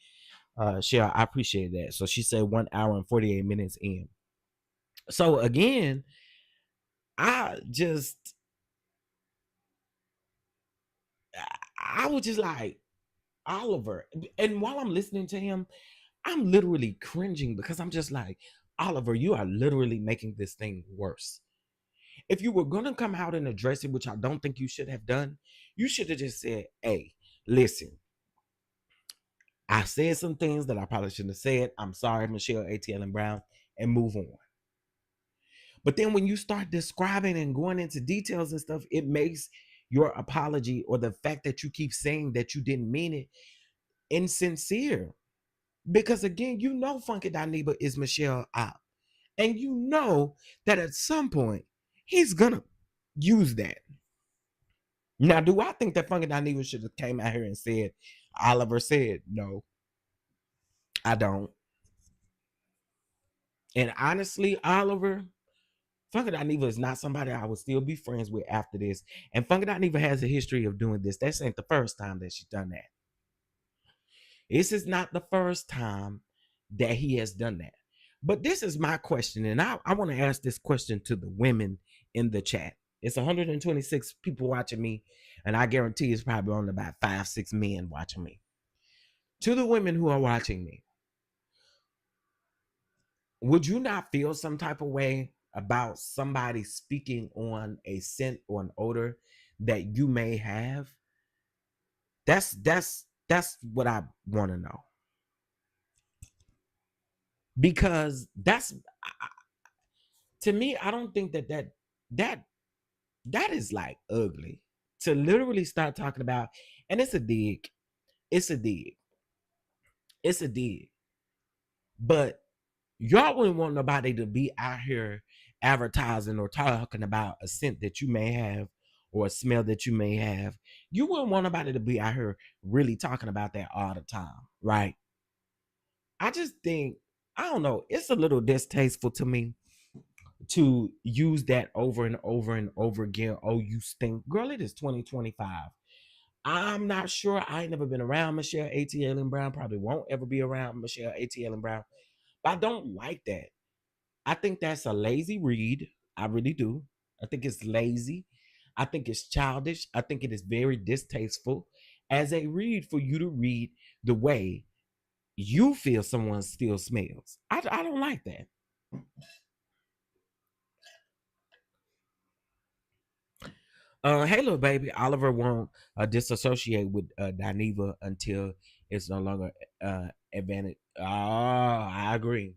Cheryl, I appreciate that. So she said 1 hour and 48 minutes in. So again, I just I was just like Oliver, and while I'm listening to him, I'm literally cringing because I'm just like, Oliver, you are literally making this thing worse. If you were gonna come out and address it, which I don't think you should have done, you should have just said, "Hey, listen, I said some things that I probably shouldn't have said. I'm sorry, Michelle ATL and Brown," and move on. But then when you start describing and going into details and stuff, it makes your apology or the fact that you keep saying that you didn't mean it insincere. Because again, you know Funky Dineva is Michelle out. And you know that at some point he's gonna use that. Now, do I think that Funky Dineva should have came out here and said, Oliver said, no, I don't. And honestly, Oliver, Funky Dineva is not somebody I would still be friends with after this. And Funky Dineva has a history of doing this. This ain't the first time that she's done that. This is not the first time that he has done that. But this is my question, and I want to ask this question to the women in the chat. It's 126 people watching me, and I guarantee it's probably only about 5, 6 men watching me. To the women who are watching me, would you not feel some type of way about somebody speaking on a scent or an odor that you may have? That's what I want to know. Because that's to me, I don't think that that is like ugly to literally start talking about, and it's a dig, it's a dig, it's a dig. But y'all wouldn't want nobody to be out here advertising or talking about a scent that you may have or a smell that you may have. You wouldn't want nobody to be out here really talking about that all the time, right? I just think I don't know. It's a little distasteful to me to use that over and over and over again. Oh, you stink. Girl, it is 2025. I'm not sure. I ain't never been around Michelle ATL and Brown. Probably won't ever be around Michelle ATL and Brown. But I don't like that. I think that's a lazy read. I really do. I think it's lazy. I think it's childish. I think it is very distasteful as a read for you to read the way you feel someone still smells. I don't like that. Hey, little baby, Oliver won't disassociate with Dineva until it's no longer advantage. Oh, I agree.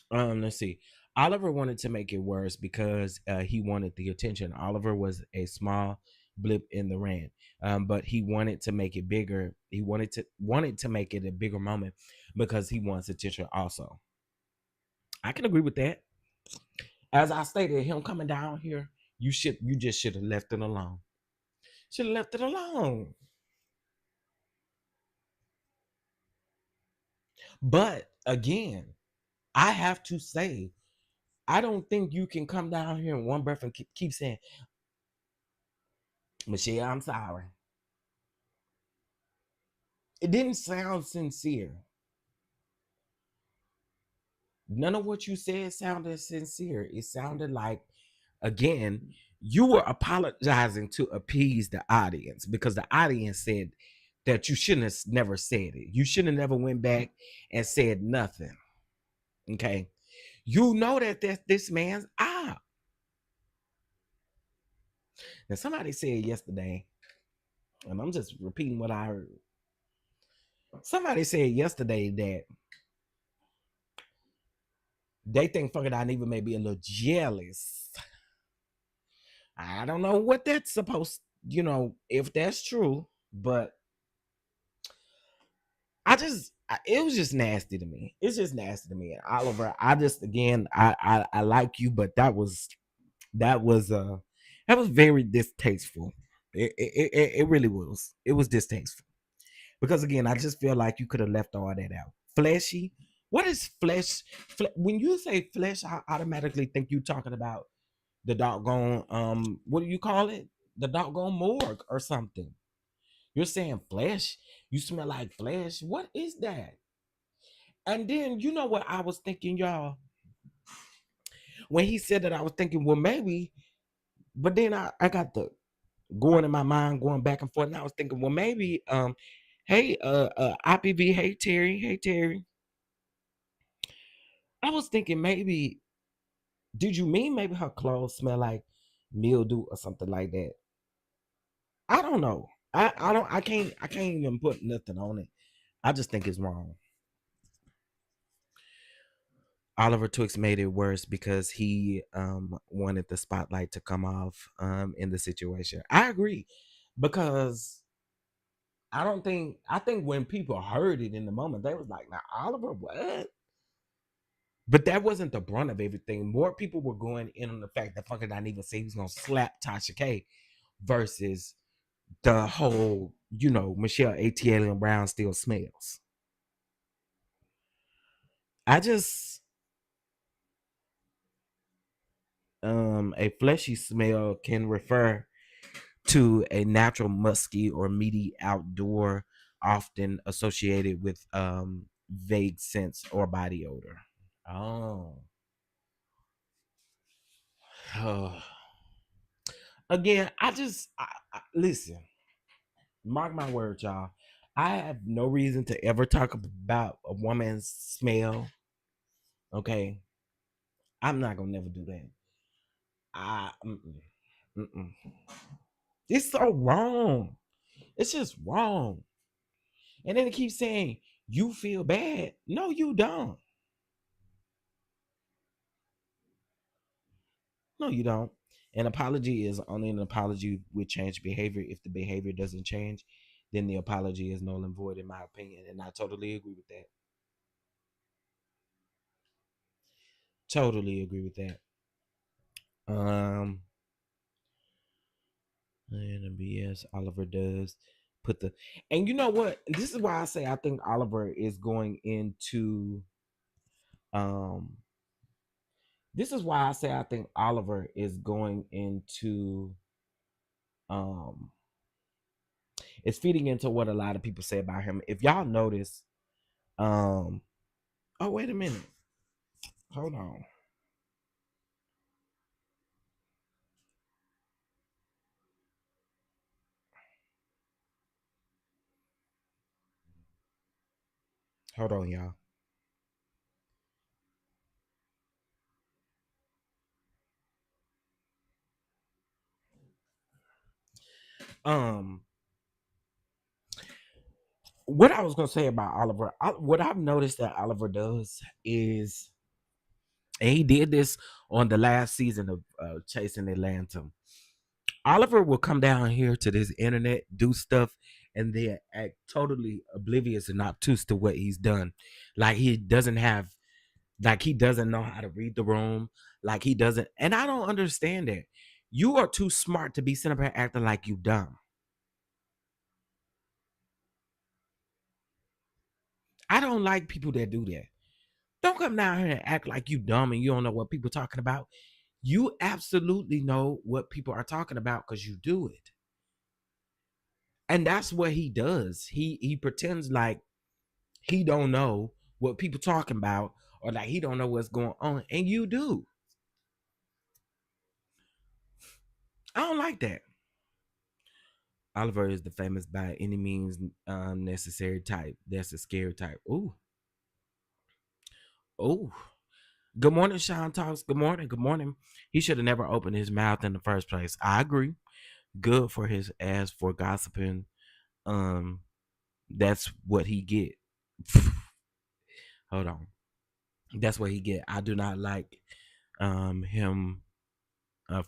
Let's see. Oliver wanted to make it worse because he wanted the attention. Oliver was a small blip in the rant, but he wanted to make it bigger. He wanted to make it a bigger moment because he wants attention. Also, I can agree with that. As I stated, him coming down here, you just should have left it alone. Should have left it alone. But again, I have to say, I don't think you can come down here in one breath and keep saying, Michelle, I'm sorry. It didn't sound sincere. None of what you said sounded sincere. It sounded like, again, you were apologizing to appease the audience because the audience said that you shouldn't have never said it. You shouldn't have never went back and said nothing. Okay. You know that this man's out. Now, somebody said yesterday, And I'm just repeating what I heard. Somebody said yesterday that they think fucking Dineva may be a little jealous. I don't know what that's supposed, if that's true, but it was just nasty to me. It's just nasty to me. And Oliver, I just again, I like you, but that was that was very distasteful. It really was. It was distasteful because again, I just feel like you could have left all that out. Fleshy. What is flesh? When you say flesh, I automatically think you talking about the doggone what do you call it? The doggone morgue or something. You're saying flesh. You smell like flesh. What is that? And then you know what I was thinking, y'all. When he said that, I was thinking, well, maybe. But then I got the going in my mind, going back and forth, and I was thinking, well, maybe, hey, IPV, hey Terry. I was thinking maybe, did you mean maybe her clothes smell like mildew or something like that? I don't know. I can't even put nothing on it. I just think it's wrong. Oliver Twix made it worse because he wanted the spotlight to come off in the situation. I agree because I think when people heard it in the moment, they was like, now Oliver, what? But that wasn't the brunt of everything. More people were going in on the fact that fucking I even say he was gonna slap Tasha K versus the whole, Michelle ATL and Brown still smells. I just a fleshy smell can refer to a natural musky or meaty outdoor, often associated with vague scents or body odor. Oh. Again, listen, mark my words, y'all. I have no reason to ever talk about a woman's smell. Okay. I'm not gonna never do that. I mm-mm, mm-mm. It's so wrong. It's just wrong. And then it keeps saying you feel bad. No, you don't. No, you don't. An apology is only an apology with changed behavior. If the behavior doesn't change, then the apology is null and void, in my opinion. And I totally agree with that. Totally agree with that. Um, and the BS Oliver does put the, and you know what? This is why I say I think Oliver is going into, um, this is why I say I think Oliver is going into, um, it's feeding into what a lot of people say about him. If y'all notice, um, oh wait a minute, hold on, hold on, y'all. Um, what I was gonna say about Oliver, what I've noticed that Oliver does is, and he did this on the last season of Chasing Atlanta. Oliver will come down here to this internet, do stuff, and then act totally oblivious and obtuse to what he's done. Like he doesn't know how to read the room. Like he doesn't, and I don't understand that. You are too smart to be sitting up here acting like you dumb. I don't like people that do that. Don't come down here and act like you dumb and you don't know what people are talking about. You absolutely know what people are talking about because you do it. And that's what he does. He pretends like he don't know what people talking about or like he don't know what's going on. And you do. I don't like that. Oliver is the famous by any means necessary type. That's a scary type. Ooh. Ooh. Good morning, Sean Talks. Good morning. Good morning. He should have never opened his mouth in the first place. I agree. Good for his ass for gossiping. Um, that's what he get. Hold on. That's what he get. I do not like him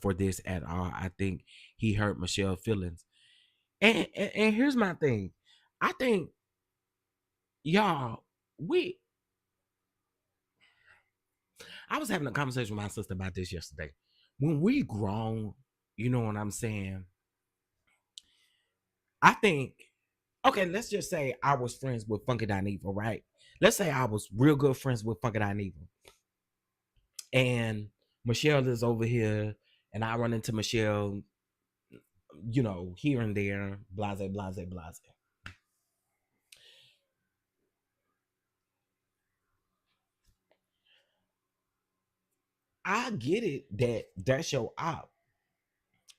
for this at all. I think he hurt Michelle's feelings. And here's my thing. I think y'all, we I was having a conversation with my sister about this yesterday. When we grown, you know what I'm saying? I think, okay, let's just say I was friends with Funky Dineva, right? Let's say I was real good friends with Funky Dineva. And Michelle is over here, and I run into Michelle, here and there, blase, blase, blase. I get it that that's your op.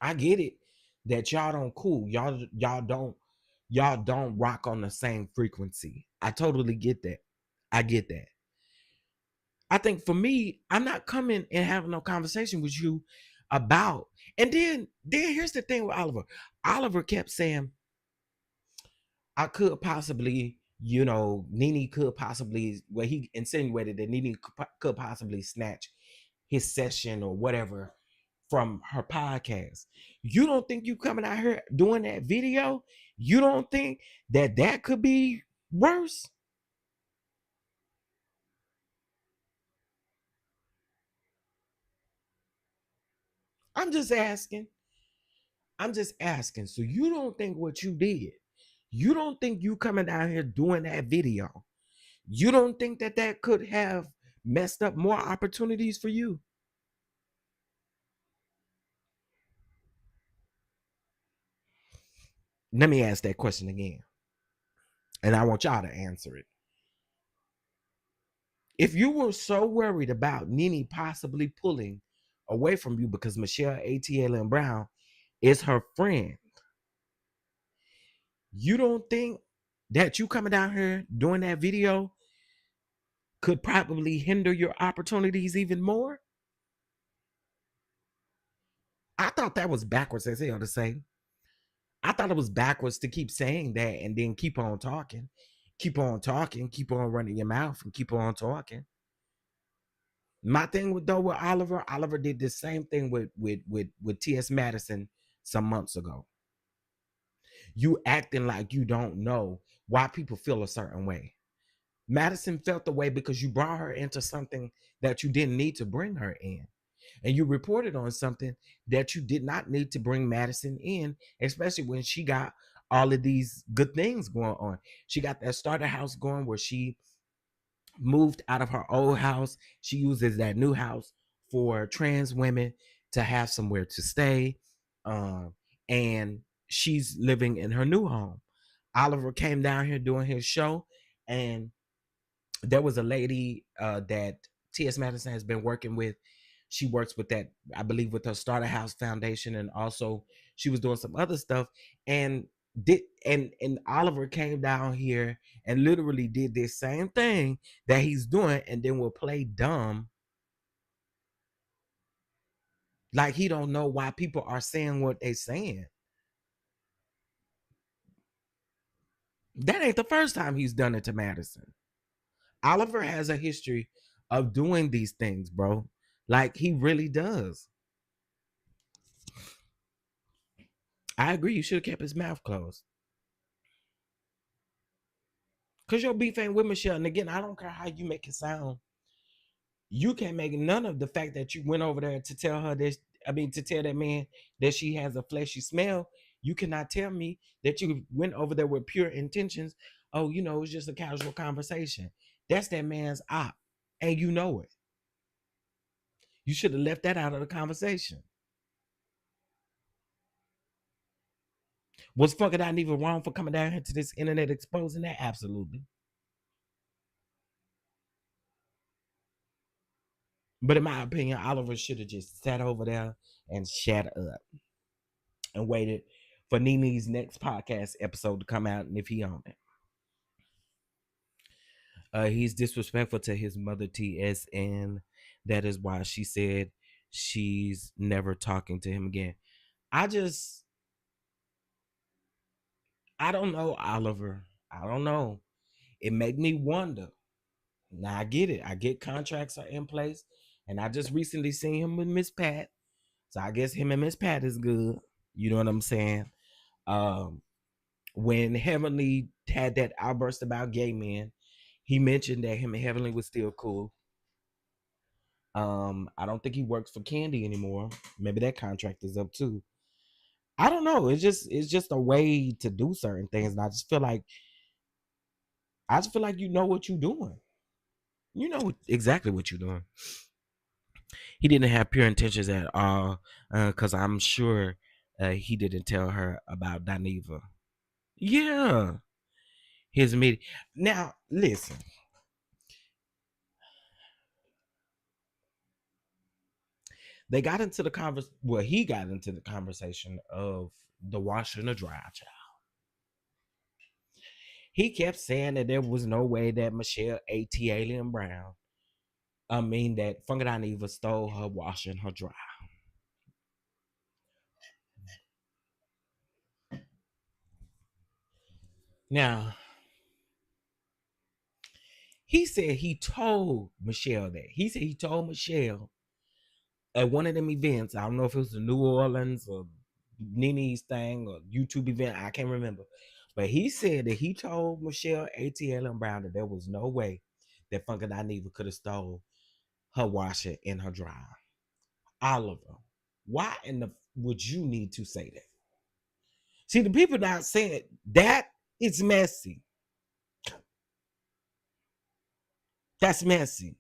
I get it that y'all don't cool. Y'all don't rock on the same frequency. I totally get that. I get that. I think for me, I'm not coming and having no conversation with you about. And then here's the thing with Oliver. Oliver kept saying, I could possibly, Nene could possibly, well, he insinuated that Nene could possibly snatch his session or whatever from her podcast. You don't think you coming out here doing that video? You don't think that that could be worse? I'm just asking. I'm just asking. So you don't think what you did, you don't think you coming down here doing that video, you don't think that that could have messed up more opportunities for you? Let me ask that question again, and I want y'all to answer it. If you were so worried about Nene possibly pulling away from you because Michelle ATL and Brown is her friend, you don't think that you coming down here doing that video could probably hinder your opportunities even more? I thought that was backwards as hell to say. I thought it was backwards to keep saying that and then keep on talking, keep on talking, keep on running your mouth and keep on talking. My thing with Oliver, Oliver did the same thing with T.S. Madison some months ago. You acting like you don't know why people feel a certain way. Madison felt the way because you brought her into something that you didn't need to bring her in. And you reported on something that you did not need to bring Madison in, especially when she got all of these good things going on. She got that starter house going where she moved out of her old house. She uses that new house for trans women to have somewhere to stay. Um, and she's living in her new home. Oliver came down here doing his show, and there was a lady that T.S. Madison has been working with. She works with that, I believe, with her Starter House Foundation, and also she was doing some other stuff. And and Oliver came down here and literally did this same thing that he's doing, and then will play dumb, like he don't know why people are saying what they're saying. That ain't the first time he's done it to Madison. Oliver has a history of doing these things, bro. Like he really does. I agree. You should have kept his mouth closed. Cause your beef ain't with Michelle. And again, I don't care how you make it sound. You can't make none of the fact that you went over there to tell her this. I mean, to tell that man that she has a fleshy smell. You cannot tell me that you went over there with pure intentions. Oh, it's just a casual conversation. That's that man's op, and you know it. You should have left that out of the conversation. Was fucking not even wrong for coming down here to this internet exposing that? Absolutely. But in my opinion, Oliver should have just sat over there and shut up and waited for Nene's next podcast episode to come out, and if he on it. He's disrespectful to his mother TS, and that is why she said she's never talking to him again. I just I don't know, Oliver. I don't know. It made me wonder. Now I get it. I get contracts are in place, and I just recently seen him with Miss Pat, so I guess him and Miss Pat is good. You know what I'm saying? Um, when Heavenly had that outburst about gay men, he mentioned that him and Heavenly was still cool. I don't think he works for Candy anymore. Maybe that contract is up too. I don't know. It's just a way to do certain things, and I just feel like you know what you're doing. You know exactly what you're doing. He didn't have pure intentions at all, because I'm sure he didn't tell her about Dineva. Yeah, his meeting. Now, listen, they got into the conversation. Well, he got into the conversation of the washer and the dryer child. He kept saying that there was no way that Michelle A.T. Alien Brown, that Funky Dineva stole her washer and her dryer. Now, he said he told Michelle that. He said he told Michelle at one of them events. I don't know if it was the New Orleans or Nene's thing or YouTube event. I can't remember. But he said that he told Michelle ATL and Brown that there was no way that Funky Dineva could have stole her washer and her dryer. Oliver, why in the would you need to say that? See, the people not saying that it's messy. That's messy.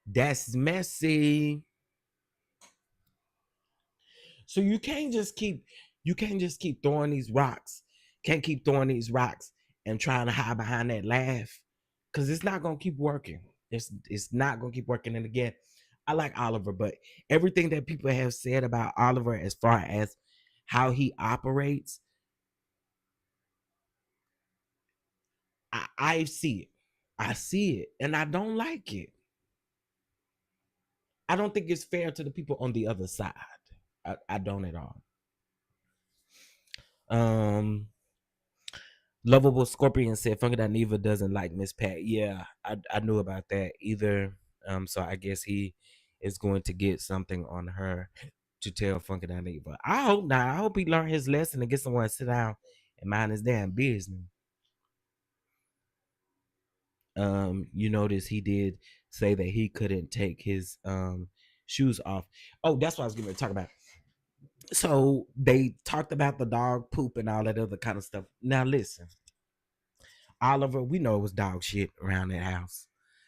That's messy. So you can't just keep throwing these rocks. Can't keep throwing these rocks and trying to hide behind that laugh. Cause it's not gonna keep working. It's not gonna keep working. And again, I like Oliver, but everything that people have said about Oliver as far as how he operates, I see it. I see it. And I don't like it. I don't think it's fair to the people on the other side. I don't at all. Um Lovable Scorpion said Funky Dineva doesn't like Miss Pat. Yeah, I knew about that either. So I guess he is going to get something on her to tell Funky Dineva. I hope not. I hope he learned his lesson and get someone to sit down and mind his damn business. You notice he did say that he couldn't take his shoes off. Oh, that's what I was going to talk about. So they talked about the dog poop and all that other kind of stuff. Now listen, Oliver, we know it was dog shit around that house.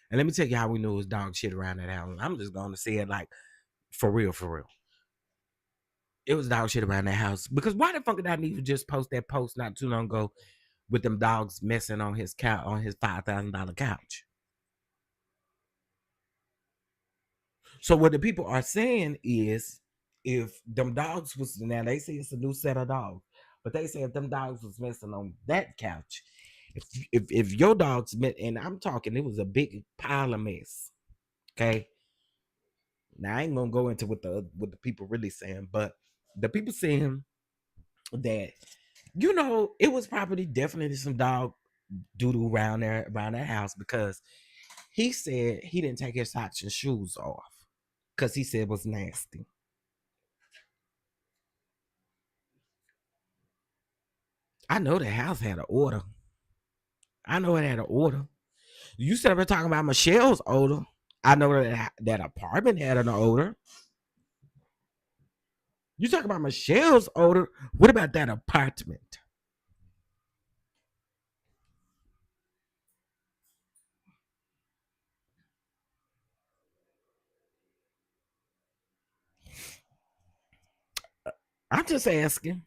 And let me tell you how we knew it was dog shit around that house. I'm just going to say it like for real, for real. It was dog shit around that house. Because why the fuck did I need to just post that post not too long ago with them dogs messing on his couch, on his $5,000 couch? So what the people are saying is, if them dogs was, now they say it's a new set of dogs, but they say if them dogs was messing on that couch, if your dogs met, and I'm talking, it was a big pile of mess. Okay, now I ain't gonna go into what the people really saying, but the people saying that it was probably definitely some dog doodle around that house, because he said he didn't take his socks and shoes off because he said it was nasty. I know the house had an order. I know it had an order. You said we're talking about Michelle's odor. I know that apartment had an odor. You talking about Michelle's odor? What about that apartment? I'm just asking.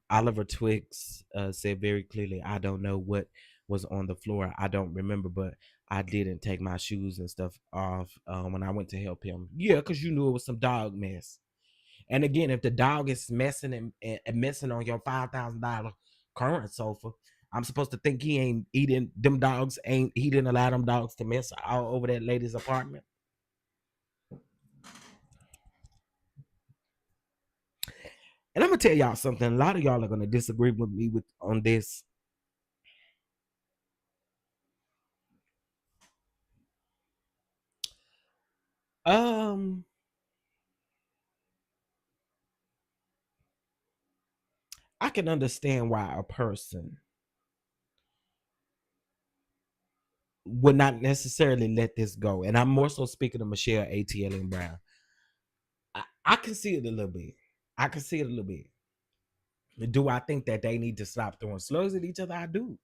Oliver Twixt said very clearly, I don't know what was on the floor. I don't remember, but I didn't take my shoes and stuff off when I went to help him. Yeah, because you knew it was some dog mess. And again, if the dog is messing and messing on your $5,000 current sofa, I'm supposed to think he ain't eating them dogs, ain't he didn't allow them dogs to mess all over that lady's apartment. And I'm gonna tell y'all something. A lot of y'all are gonna disagree with me on this. Um, I can understand why a person would not necessarily let this go. And I'm more so speaking of Michelle ATL and Brown. I can see it a little bit. I can see it a little bit. Do I think that they need to stop throwing slugs at each other? I do.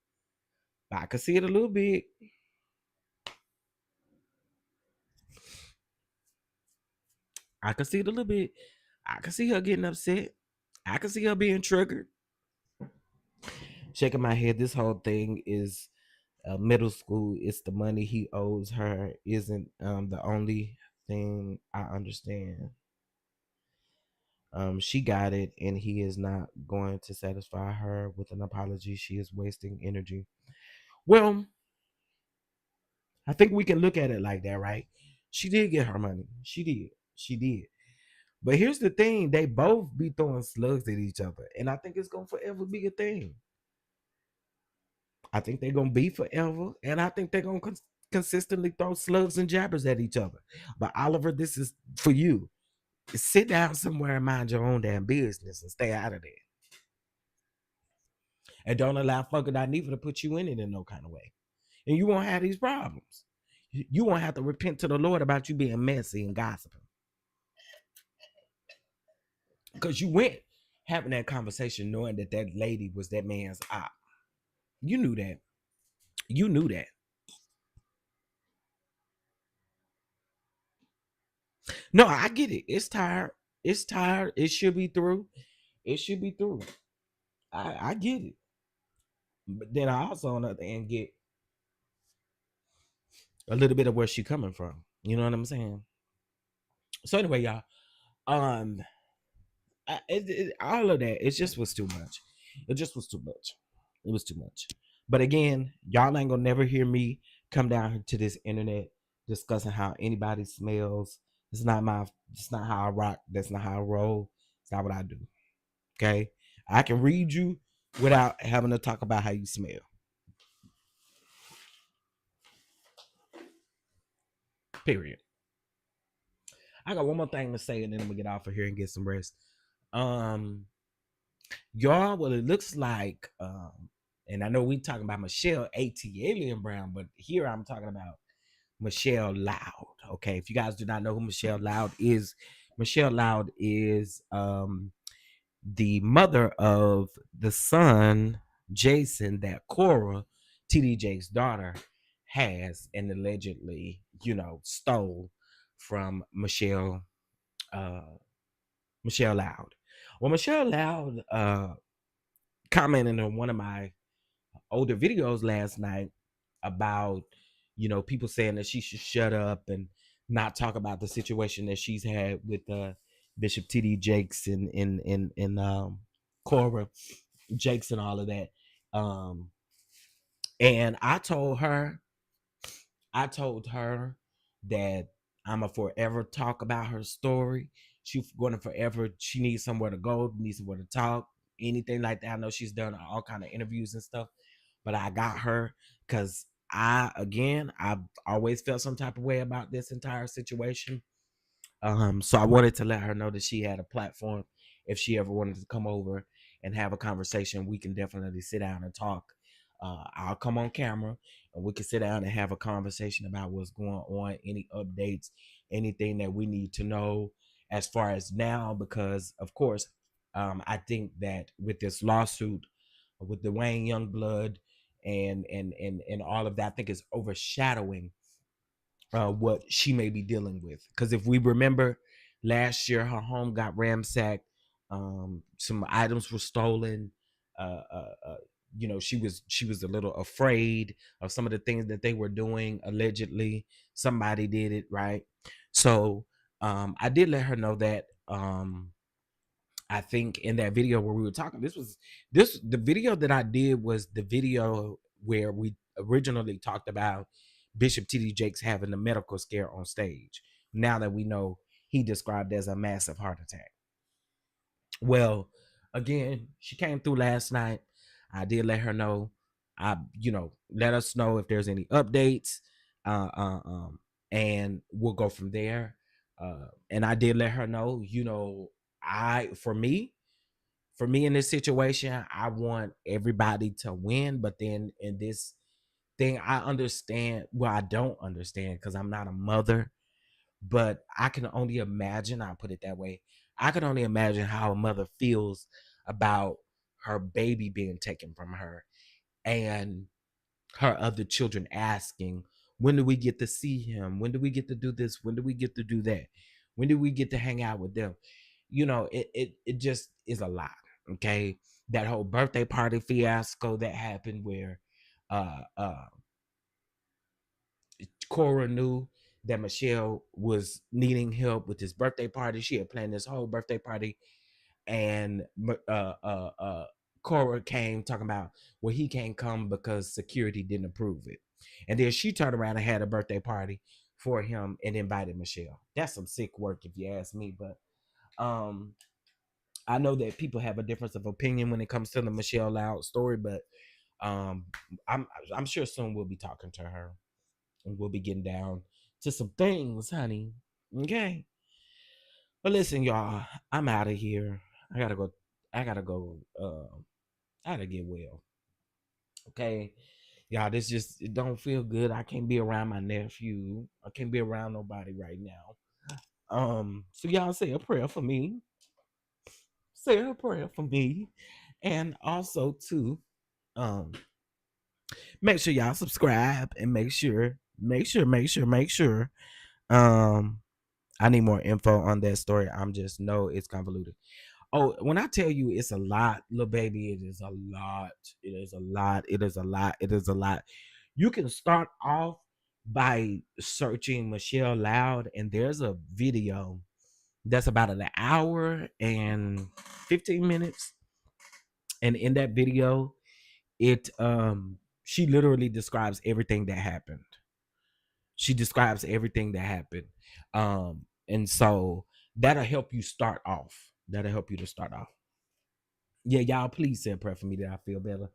I can see it a little bit. I can see it a little bit. I can see her getting upset. I can see her being triggered. Shaking my head. This whole thing is middle school. It's the money he owes her. Isn't the only thing I understand. She got it, and he is not going to satisfy her with an apology. She is wasting energy. Well, I think we can look at it like that, right? She did get her money. She did. She did. But here's the thing: they both be throwing slugs at each other, and I think it's gonna forever be a thing. I think they're gonna be forever, and I think they're gonna consistently throw slugs and jabbers at each other. But Oliver, this is for you. Sit down somewhere and mind your own damn business and stay out of there. And don't allow fucking Dineva to put you in it in no kind of way. And you won't have these problems. You won't have to repent to the Lord about you being messy and gossiping. Because you went having that conversation knowing that that lady was that man's op. You knew that. You knew that. No, I get it. It's tired. It's tired. It should be through. It should be through. I get it. But then I also on the other end get a little bit of where she coming from. You know what I'm saying? So anyway, y'all. Um, all of that, it just was too much. It just was too much. It was too much. But again, y'all ain't gonna never hear me come down here to this internet discussing how anybody smells. It's not my. It's not how I rock. That's not how I roll. It's not what I do. Okay, I can read you without having to talk about how you smell. Period. I got one more thing to say, and then I'm gonna get off of here and get some rest. Um, y'all, well, it looks like, and I know we talking about Michelle A.T. Alien Brown, but here I'm talking about Michelle Loud. Okay, if you guys do not know who Michelle Loud is the mother of the son Jason that Cora, TD Jake's daughter, has and allegedly, stole from uh, Michelle Loud. Well, Michelle Loud commented on one of my older videos last night about people saying that she should shut up and not talk about the situation that she's had with Bishop TD Jakes and Cora Jakes and all of that. And I told her that I'ma forever talk about her story. She's going to forever. She needs somewhere to go, needs somewhere to talk, anything like that. I know she's done all kind of interviews and stuff, but I got her because I've always felt some type of way about this entire situation. So I wanted to let her know that she had a platform. If she ever wanted to come over and have a conversation, we can definitely sit down and talk. I'll come on camera and we can sit down and have a conversation about what's going on, any updates, anything that we need to know as far as now, because of course, I think that with this lawsuit with Dwayne Youngblood and all of that, I think it's overshadowing what she may be dealing with. Because if we remember, last year her home got ransacked, some items were stolen. Uh, uh, uh, she was a little afraid of some of the things that they were doing. Allegedly, somebody did it, right? So I did let her know that I think in that video where we were talking, the video that I did was the video where we originally talked about Bishop TD Jakes having a medical scare on stage. Now that we know he described as a massive heart attack. Well, again, she came through last night. I did let her know. Let us know if there's any updates, uh, uh, um, and we'll go from there. And I did let her know. For me in this situation, I want everybody to win. But then in this thing, I understand. Well, I don't understand because I'm not a mother, but I can only imagine, I'll put it that way. I can only imagine how a mother feels about her baby being taken from her and her other children asking, when do we get to see him? When do we get to do this? When do we get to do that? When do we get to hang out with them? It just is a lot. Okay. That whole birthday party fiasco that happened where uh uh Cora knew that Michelle was needing help with his birthday party. She had planned this whole birthday party, and Cora came talking about, well, he can't come because security didn't approve it. And then she turned around and had a birthday party for him and invited Michelle. That's some sick work, if you ask me. But um, I know that people have a difference of opinion when it comes to the Michelle Loud story, but um, I'm sure soon we'll be talking to her and we'll be getting down to some things, honey. Okay. But listen, y'all, I'm out of here. I gotta go. I gotta go. I gotta get well. Okay. Y'all, this just it don't feel good. I can't be around my nephew. I can't be around nobody right now. So y'all say a prayer for me. Say a prayer for me. And also too, um, make sure y'all subscribe and make sure. Um, I need more info on that story. I'm just know it's convoluted. Oh, when I tell you it's a lot, little baby, it is a lot. It is a lot. It is a lot. It is a lot. You can start off by searching Michelle Loud, and there's a video that's about an hour and 15 minutes. And in that video, it she literally describes everything that happened. She describes everything that happened. And so that'll help you start off. That'll help you to start off. Yeah, y'all, please say a prayer for me that I feel better.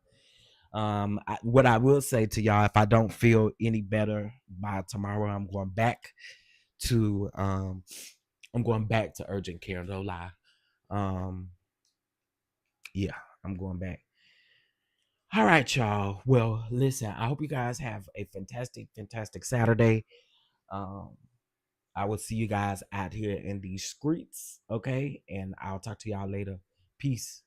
What I will say to y'all, if I don't feel any better by tomorrow, to I'm going back to urgent care. No lie. Um, yeah, I'm going back. All right, y'all. Well, listen, I hope you guys have a fantastic, fantastic Saturday. Um, I will see you guys out here in these streets, okay? And I'll talk to y'all later. Peace.